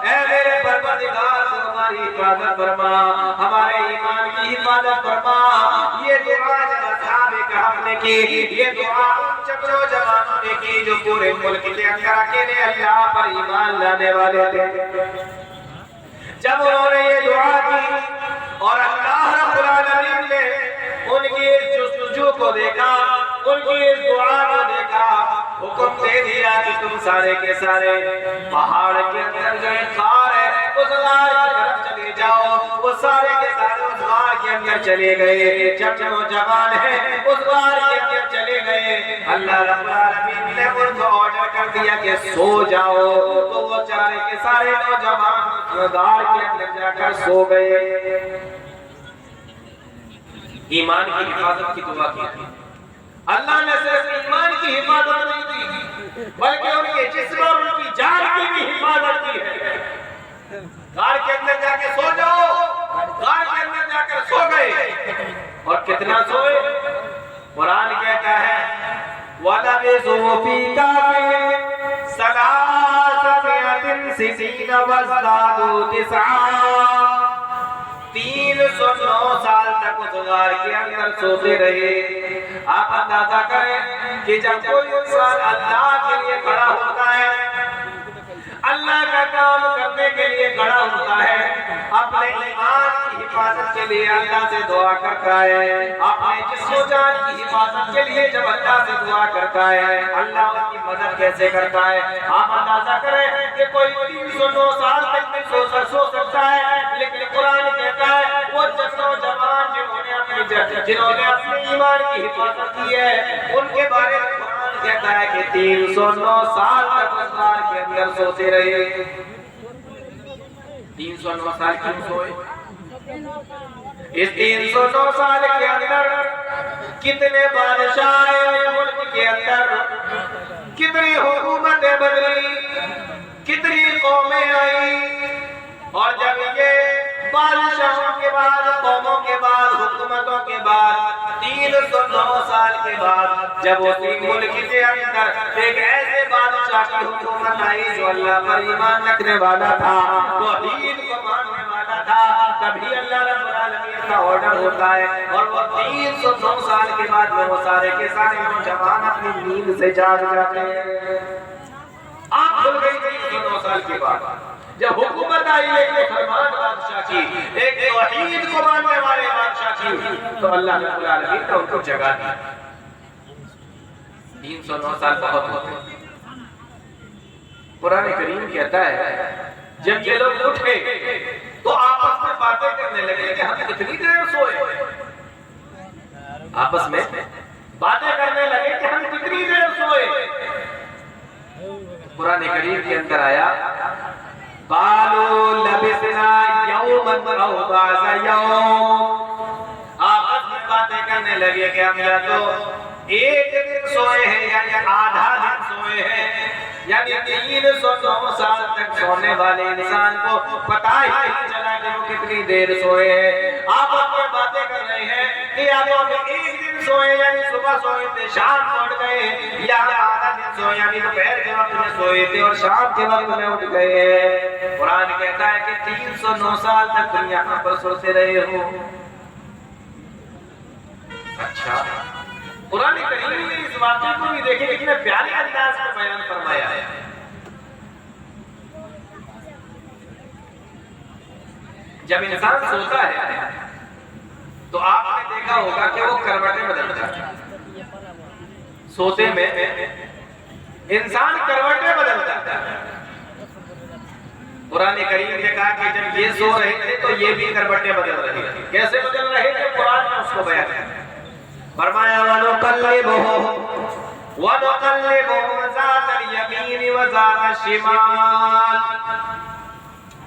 اے میرے پروردگار تو ہماری حفاظت فرما، ہمارے ایمان کی حفاظت فرما۔ یہ دعا جب اصحاب کہف نے کی، یہ دعا ان چپڑوں جوانوں نے کی جو پورے ملک کے اندر اکیلے اللہ پر ایمان لانے والے تھے۔ جب انہوں نے یہ دعا کی اور اللہ رب العالمین نے ان کی جستجو کو دیکھا، ان کی اس دعا کو دیکھا، حکم دے دیا کہ تم سارے کے سارے پہاڑ کے اندر جو ایک غار ہے اس غار کی طرف چلے جاؤ۔ وہ سارے کے سارے اس غار کے اندر چلے گئے، جب نوجوان ہیں اس غار کے اندر چلے گئے، اللہ رب العالمین نے ان کو آرڈر کر دیا کہ سو جاؤ، تو وہ سارے کے سارے نوجوان غار کے اندر جا کر سو گئے۔ ایمان کی حفاظت کی دعا کی، اللہ نے صرف ایمان کی حفاظت نہیں دی بلکہ ان کے جسم اور ان کی جان کی بھی حفاظت کی ہے۔ غار کے اندر جا کے سو جاؤ، غار کے اندر جا کر سو گئے، اور کتنا سوئے؟ قرآن کہتا ہے وَلَبِثُوا فِي كَهْفِهِمْ ثَلَاثَمِائَةٍ سِنِينَ وَازْدَادُوا تِسْعًا۔ 309 سال تک اس غار کے اندر سوتے رہے۔ آپ اندازہ کریں کہ جب کوئی انسان اللہ کے لیے کھڑا ہوتا ہے، اللہ کا کام کرنے کے لیے کھڑا ہوتا ہے، اپنے ایمان کی حفاظت کے لیے اللہ سے دعا کرتا ہے، اپنے جسم و جان کی حفاظت کے لیے جب اللہ سے دعا کرتا ہے، اللہ اس کی مدد کیسے کرتا ہے؟ آپ اندازہ کریں کہ کوئی 309 سال تک بھی سو سکتا ہے، لیکن قرآن کہتا ہے وہ نوجوان جنہوں نے اپنے ایمان کی حفاظت کی ہے، ان کے بارے میں قرآن کہتا ہے کہ 309 سال تک اس غار کے اندر سوتے رہے۔ 309 سال کیوں سوئے؟ اس 309 سال کے اندر کتنے بادشاہ ہیں ملک کے اندر؟ کتنی حکومتیں بدلی، کتنی قومیں آئی، اور جب یہ بادشاہوں کے بعد، قوموں کے بعد، حکومتوں کے بعد 309 سال کے بعد جب اسی ملک کے اندر ایک ایسے بادشاہ کی حکومت آئی جو اللہ پر ایمان رکھنے والا تھا، توحید کو ماننے والا تھا، کبھی اللہ رب العالمین کا آرڈر ہوتا ہے اور وہ 309 سال کے بعد میں وہ سارے کے سارے نوجوان اپنی نیند سے جاگ جاتے ہیں۔ آنکھ کھل گئی 309 سال کے بعد جب حکومت آئی ایک مسلمان بادشاہ کی، ایک توحید کو ماننے والے بادشاہ کی، تو اللہ رب العالمین نے ان کو جگا دی۔ 309 سال بہت ہوتے ہیں۔ قرآن کریم کہتا ہے جب یہ لوگ اٹھے تو آپس میں باتیں کرنے لگے کہ ہم کتنی دیر سوئے، آپس میں باتیں کرنے لگے کہ ہم کتنی دیر سوئے۔ قرآن کریم کے اندر آیا قالوا لبثنا یوما او بعض یوم، آپس میں باتیں کرنے لگے کہ ہم یا تو ایک دن سوئے ہیں یا آدھا دن سوئے ہیں، یعنی 309 سال تک سونے والے انسان کو پتہ ہی نہیں چلا کہ وہ کتنی دیر سوئے ہیں۔ آپ اپنے باتیں کر رہے ہیں کہ یا تو ہم ایک دن سوئے یعنی صبح سوئے تھے شام کو اٹھ گئے، یا آدھا دن سوئے یعنی دوپہر کے وقت میں سوئے تھے اور شام کے وقت میں اٹھ گئے۔ قرآن کہتا ہے کہ 309 سال تک تم یہاں پر سوتے رہے ہو۔ اچھا، قرآن کریم نے اس واقعے کو بھی دیکھیں کتنے پیارے انداز میں بیان فرمایا ہے۔ جب انسان سوتا ہے تو آپ نے دیکھا ہوگا کہ وہ کروٹیں بدلتا ہے۔ سوتے میں انسان کروٹیں بدلتا ہے۔ قرآن کریم نے کہا کہ جب یہ سو رہے تھے تو یہ بھی کروٹیں بدل رہے تھے۔ کیسے بدل رہے تھے؟ قرآن نے اس کو بیان کیا، فرمایا وَنُقَلِّبُهُمْ ذَاتَ الْيَمِينِ وَذَاتَ الشِّمَالِ،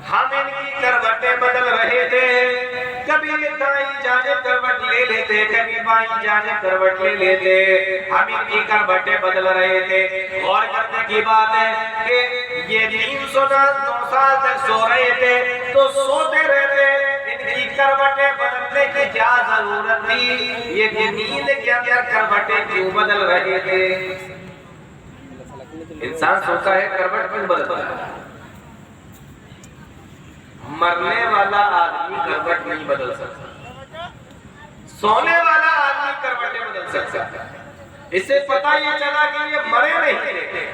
ہم ان کی کروٹیں بدل رہے تھے، کبھی دائیں جانب کروٹ لے لیتے، کبھی بائیں جانب کروٹ لے لیتے، ہم ان کی کروٹیں بدل رہے تھے۔ غور کرنے کی بات ہے کہ یہ 309 سال تک سو رہے تھے تو سوتے رہتے، ان کی کروٹیں بدلنے کی کیا ضرورت تھی؟ یہ نیند کے اندر کروٹیں کیوں بدل رہے تھے؟ انسان سوتا ہے، کروٹ کیوں بدلتا ہے؟ مرنے والا آدمی کروٹ نہیں بدل سکتا، سونے والا آدمی کروٹیں بدل سکتا ہے۔ اس سے پتہ یہ چلا کہ یہ مرے نہیں تھے،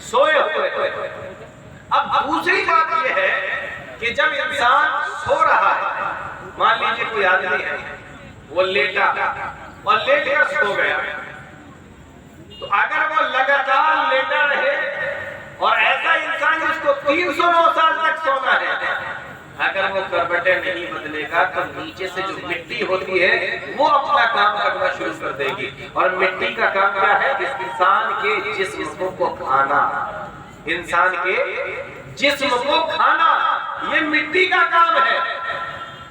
سوئے ہوئے تھے۔ اب دوسری بات یہ ہے کہ جب انسان سو رہا ہے، مان لیجیے کوئی آدمی ہے وہ لیٹا اور لیٹ کر سو گیا، تو اگر وہ لگاتار لیٹا رہے اور ایسا انسان جس کو 309 سال تک سونا ہے، اگر وہ کروٹیں نہیں بدلے گا تو نیچے سے جو مٹی ہوتی ہے وہ اپنا کام کرنا شروع کر دے گی، اور مٹی کا کام کیا ہے؟ اس انسان کے جسم کو کھانا، انسان کے جسم کو کھانا، یہ مٹی کا کام ہے۔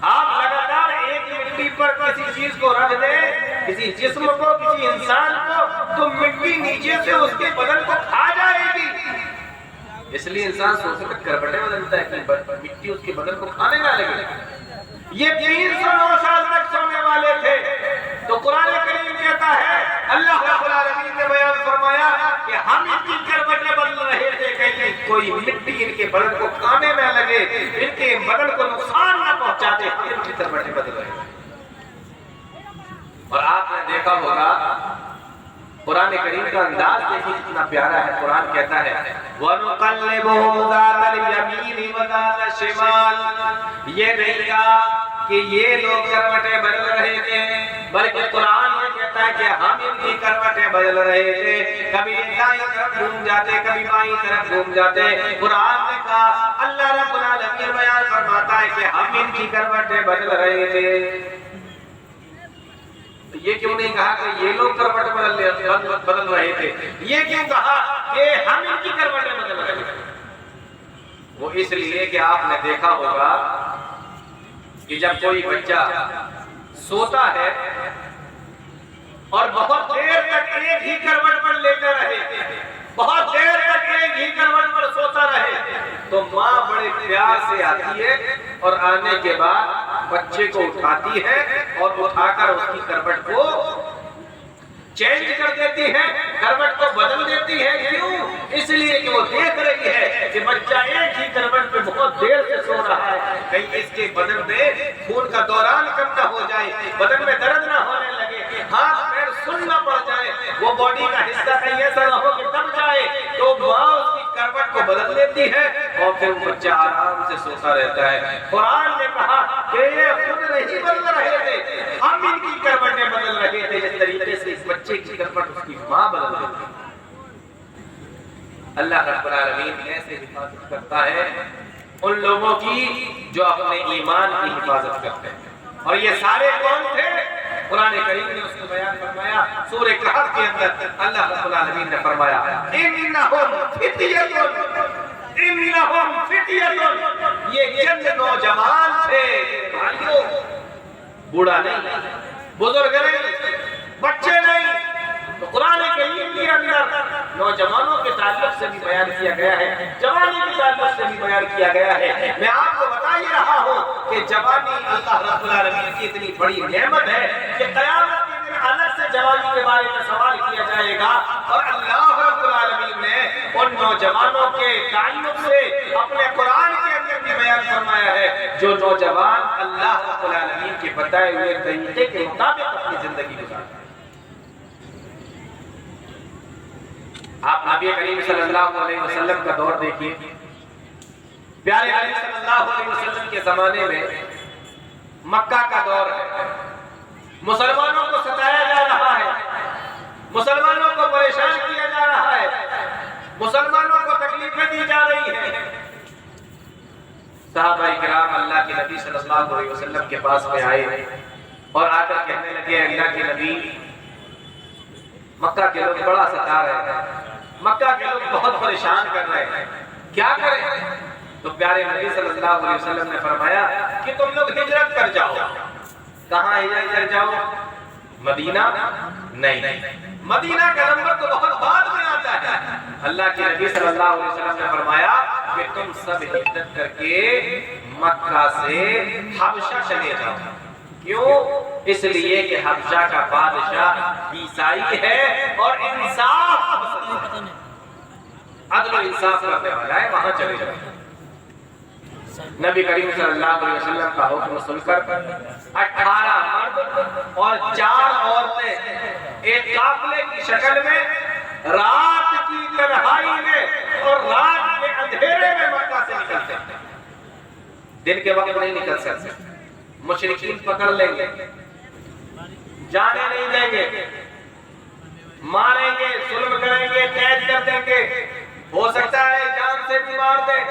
آپ لگاتار ایک مٹی پر کسی چیز کو رکھ دیں، کسی جسم کو، کسی انسان کو، تو مٹی نیچے سے اس کے بدن کو کھا جائے گی۔ اس لیے انسان سوچتا ہے کروٹیں بدلتا ہے کہ مٹی اس کے بدن کو کھانے نہ لگے۔ یہ 309 سال تک سونے والے تھے، تو قرآن کریم کہتا ہے اللہ رب العالمین نے بیان فرمایا کہ ہم ان کی کروٹیں بدل رہے تھے کہ کوئی مٹی ان کے بدن کو کھانے نہ لگے، ان کے بدن کو نقصان نہ پہنچا دے، ان کی کروٹیں بدل رہے تھے۔ اور آپ نے دیکھا ہوگا قرآن کریم کا انداز دیکھیں کتنا پیارا ہے۔ قرآن کہتا ہے وَنُقَلِّبُهُمْ ذَاتَ الْيَمِينِ وَذَاتَ الشِّمَالِ، یہ نہیں کہا کہ یہ لوگ کروٹیں بدل رہے تھے، بلکہ قرآن یہ کہتا ہے کہ ہم ان کی کروٹیں بدل رہے تھے، کبھی دائیں طرف گھوم جاتے، کبھی بائیں طرف گھوم جاتے۔ قرآن نے کہا، اللہ رب العالمین بیان فرماتا ہے کہ ہم ان کی کروٹیں بدل رہے تھے۔ یہ کیوں نہیں کہا کہ یہ لوگ کروٹ بدل رہے تھے؟ یہ کیوں کہا کہ ہم ان کی کروٹیں بدل رہے تھے؟ وہ اس لیے کہ آپ نے دیکھا ہوگا کہ جب کوئی بچہ سوتا ہے اور بہت دیر تک ایک ہی کروٹ پر لیٹا رہے بہت دیر تک ایک ہی کروٹ پر سوتا رہے تو ماں بڑے پیار سے آتی ہے اور آنے کے بعد بچے کو اٹھاتی ہے اور اٹھا کر اس کی کروٹ کو چینج کر دیتی ہے، کروٹ کو بدل دیتی ہے۔ کیوں؟ اس لیے کہ وہ دیکھ رہی ہے کہ بچہ ایک ہی کروٹ پہ بہت دیر سے سو رہا ہے، کہیں اس کے بدن میں خون کا دوران کم نہ ہو جائے، بدن میں درد نہ ہونے لگے، ہاتھ پیر سن نہ پڑ جائے، وہ باڈی کا حصہ کہیں ایسا نہ ہو کہ دب جائے، تو ماں اس کی کروٹ کو بدل دیتی ہے اور پھر وہ بچہ آرام سے سوتا رہتا ہے۔ قرآن نے کہا کہ یہ خود نہیں بدل رہے تھے، ہم ان کی کروٹیں بدل رہے تھے، جس طریقے سے اس بچے کی کروٹ اس کی ماں بدل دیتی ہے۔ اللہ رب العالمین ایسے حفاظت کرتا ہے ان لوگوں کی جو اپنے ایمان کی حفاظت کرتے ہیں۔ اور یہ سارے کون تھے؟ قرآن کریم نے اس کو بیان فرمایا سورہ کہف کے اندر اللہ رب العالمین نے فرمایا انہم فتیۃ، انہم فتیۃ، یہ چند نوجوان تھے، بھائیو، بوڑھا نہیں، بزرگ نہیں، بچے نہیں۔ تو قرآن کریم کے اندر نوجوانوں کے تعلق سے بھی بیان کیا گیا ہے، جوانی کے تعلق سے بھی بیان کیا گیا ہے۔ میں آپ کو بتا ہی رہا ہوں کہ جوانی اللہ رب العالمین کی اتنی بڑی نعمت ہے کہ قیامت کے دن الگ سے جوانی کے بارے میں سوال کیا جائے گا، اور اللہ رب العالمین نے ان نوجوانوں کے تعلق سے اپنے قرآن کے اندر بھی بیان فرمایا ہے جو نوجوان اللہ رب العالمین کے بتائے ہوئے طریقے کے مطابق اپنی زندگی گزارتے ہیں۔ آپ نبی کریم صلی اللہ علیہ وسلم کا دور دیکھیے، پیارے نبی صلی اللہ علیہ وسلم کے زمانے میں مکہ کا دور ہے، مسلمانوں کو ستایا جا رہا ہے، مسلمانوں کو پریشان کیا جا رہا ہے، مسلمانوں کو تکلیفیں دی جا رہی ہیں۔ صحابہ کرام اللہ کے نبی صلی اللہ علیہ وسلم کے پاس میں آئے اور آ کر کہنے لگے اللہ کے نبی، مکہ کے لوگ بڑا ستا رہے ہیں، مکہ کے لوگ بہت پریشان کر رہے ہیں، کیا کریں؟ تو پیارے نبی صلی اللہ علیہ وسلم نے فرمایا کہ تم لوگ ہجرت کر جاؤ۔ کہاں ہجرت کر جاؤ؟ مدینہ؟ نہیں، مدینہ کا نمبر تو بہت بعد میں آتا ہے۔ اللہ کے نبی صلی اللہ علیہ وسلم نے فرمایا کہ تم سب ہجرت کر کے مکہ سے حبشہ چلے جاؤ۔ کیوں؟ اس لیے کہ حبشہ کا بادشاہ عیسائی ہے اور انصاف عدل و انصاف کرنے والا ہے، وہاں چلے جاؤ۔ نبی کریم صلی اللہ علیہ وسلم کا حکم سن کر 18 مرد اور 4 عورتیں ایک قافلے کی شکل میں رات کی تنہائی میں اور رات کے اندھیرے میں مکہ سے نکلتے ہیں۔ دن کے وقت نہیں نکل سکتے، مشرکین پکڑ لیں گے، جانے نہیں دیں گے، ماریں گے، ظلم کریں گے، قید کر دیں گے، ہو سکتا ہے جان سے بھی مار دیں۔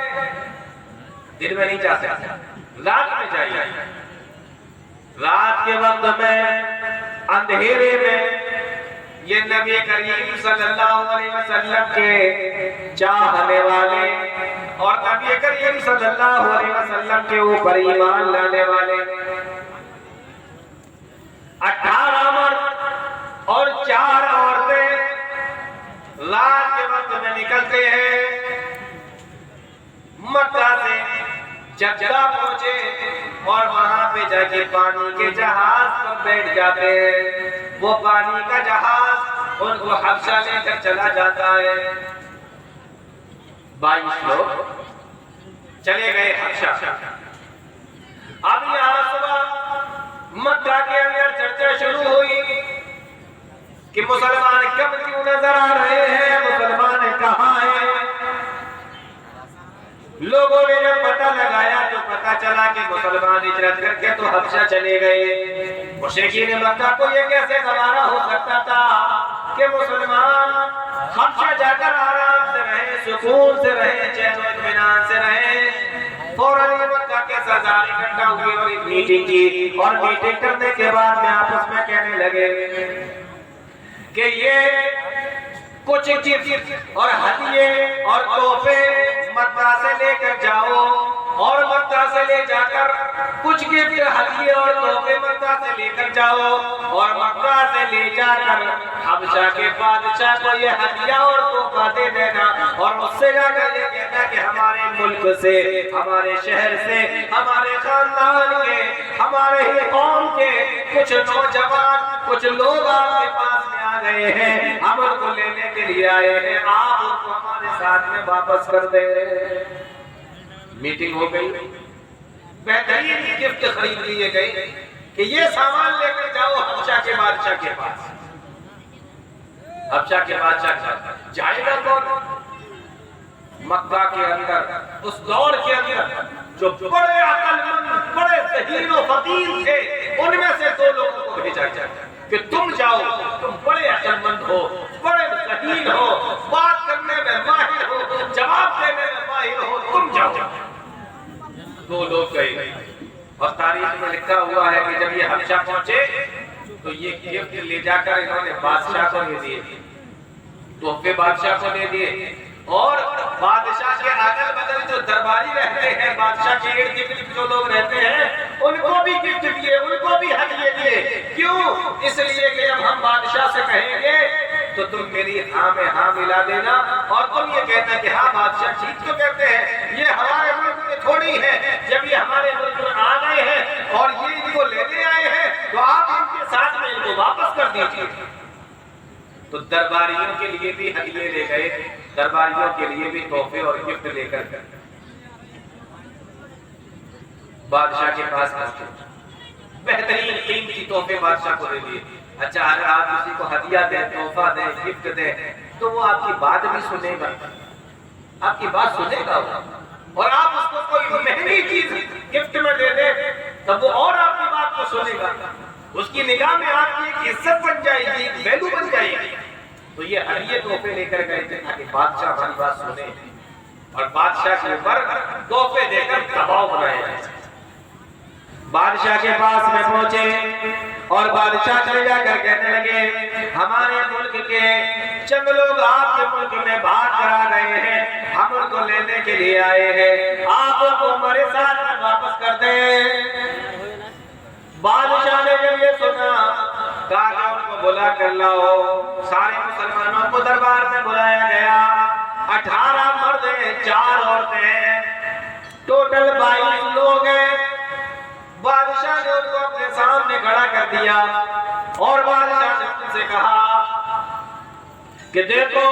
دن میں نہیں جا سکتے، رات میں جائیے۔ رات کے وقت میں اندھیرے میں یہ نبی کریم صلی اللہ علیہ وسلم کے چاہنے والے اور نبی کریم صلی اللہ علیہ وسلم کے اوپر ایمان لانے والے 18 مرد اور 4 عورتیں رات کے وقت میں نکلتے ہیں، مکہ سے جدہ پہنچے اور وہاں پہ جا کے پانی کے جہاز پر بیٹھ جاتے ہیں۔ وہ پانی کا جہاز ان کو حبشہ لے کر چلا جاتا ہے۔ 22 لوگ چلے گئے حبشہ۔ اب یہاں صبح مکہ کے اندر چرچا شروع ہوئی کہ مسلمان کم کیوں نظر آ رہے ہیں، مسلمان کہاں ہیں؟ لوگوں نے جب پتہ لگایا تو پتہ چلا کہ مسلمان ہجرت کر کے تو حبشہ چلے گئے۔ مشرکین مکہ کو یہ کیسے گوارا ہو سکتا تھا کہ مسلمان حبشہ جا کر آرام سے رہیں، سکون سے رہیں، چین و اطمینان سے رہیں۔ فوراً مکہ کے سردار اکٹھا ہوئے اور ایک میٹنگ کی، اور میٹنگ کرنے کے بعد میں آپس میں کہنے لگے کہ یہ کچھ گفٹ اور ہدیے اور تحفے مکہ سے لے کر جاؤ اور مکہ سے لے جا کر کچھ گفٹ ہدیے اور تحفے مکہ سے لے کر جاؤ اور مکہ سے لے جا کر حبشہ کے بادشاہ کو یہ ہدیہ اور تحفہ دے دینا اور اس سے جا کر یہ کہنا کہ ہمارے ملک سے، ہمارے شہر سے، ہمارے خاندان کے، ہمارے ہی قوم کے کچھ نوجوان، کچھ لوگ آپ کے پاس میں آ گئے ہیں، ہم ان کو لینے کے لیے آئے ہیں، آپ ان کو ہمارے ساتھ میں واپس کر دیں۔ میٹنگ ہو گئی، بہترین گفٹ خرید لیے گئے کہ یہ سامان لے کر جاؤ حبشہ کے بادشاہ کے پاس۔ حبشہ کے بادشاہ جائے گا کون؟ مکہ کے اندر اس دور کے اندر جو بڑے عقل مند، بڑے ذہین و فطین تھے، ان میں سے 2 لوگوں کو بھیجا جائے کہ تم جاؤ، تم بڑے عقل مند ہو، بڑے ذہین ہو، بات کرنے میں ماہر ہو، جواب دینے میں ماہر ہو، تم جاؤ۔ 2 لوگ گئے اور تاریخ میں لکھا ہوا ہے کہ جب یہ حبشہ پہنچے تو یہ گفٹ لے جا کر انہوں نے بادشاہ کو دے دیے، تحفے بادشاہ کو دے دیے اور بادشاہ کے اگل بغل جو درباری رہتے ہیں، بادشاہ کے ارد گرد جو لوگ رہتے ہیں، ان کو بھی گفٹ دیے، ان کو بھی ہدیے دیے۔ کیوں؟ اس لیے کہ جب ہم بادشاہ سے کہیں گے تو تم میری ہاں میں ہاں ملا دینا اور تم یہ کہنا کہ ہاں بادشاہ ٹھیک تو کہتے ہیں، یہ ہمارے ملک میں تھوڑی ہے، جب یہ ہمارے ملک میں آ گئے ہیں اور یہ ان کو لینے آئے ہیں تو آپ ان کے ساتھ میں ان کو واپس کر دیجیے۔ تو درباریوں کے لیے بھی ہدیے لے گئے، درباریوں کے لیے بھی تحفے اور گفٹ لے کر بادشاہ کے پاس پہنچے، بہترین قیمتی تحفے بادشاہ کو دے دیے۔ اچھا اگر آپ کسی کو ہدیہ دیں، تحفہ دیں، گفٹ دیں تو وہ آپ کی بات بھی سنے گا، آپ کی بات سنے گا اور آپ اس کو کوئی مہنگی چیز گفٹ میں دے دیں تب وہ اور آپ کی بات کو سنے گا، اس کی نگاہ میں آپ کی ایک عزت بن جائے گی، ایک ویلو بن جائے گی۔ تو یہ ہدیے تحفے لے کر گئے تھے تاکہ بادشاہ ہماری بات سنے اور بادشاہ کے اوپر تحفے دے کر دباؤ بنایا جائے۔ بادشاہ کے پاس میں پہنچے اور بادشاہ چلے جا کر کہنے لگے ہمارے ملک کے چند لوگ آپ کے ملک میں بات کرا رہے ہیں، ہم ان کو لینے کے لیے آئے ہیں، آپ ان کو ہمارے ساتھ میں واپس کر دیں۔ بادشاہ نے جب یہ سنا کہا کہ ان کو بلا کر لاؤ۔ سارے مسلمانوں کو دربار میں بلایا گیا، 18 مرد ہیں، 4 عورتیں، ٹوٹل 22 لوگ ہیں۔ بادشاہ نے ان کو اپنے سامنے کھڑا کر دیا اور بادشاہ نے ان سے کہا کہ دیکھو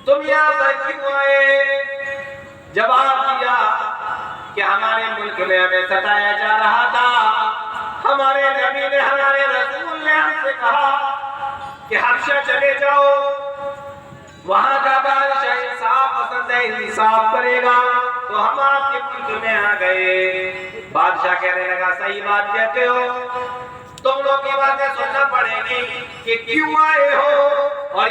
تم یہاں پر کیوں آئے؟ جواب دیا کہ ہمارے ملک میں ہمیں ستایا جا رہا تھا، ہمارے نبی نے، ہمارے رسول نے ہم سے کہا کہ حبشہ چلے جاؤ، وہاں کا بادشاہ انصاف پسند ہے، انصاف کرے گا، تو ہم آپ کے ملک میں آ گئے۔ بادشاہ کہنے لگا صحیح بات کہتے ہو، تم لوگ کی باتیں سننا پڑے گی کہ کیوں آئے ہو اور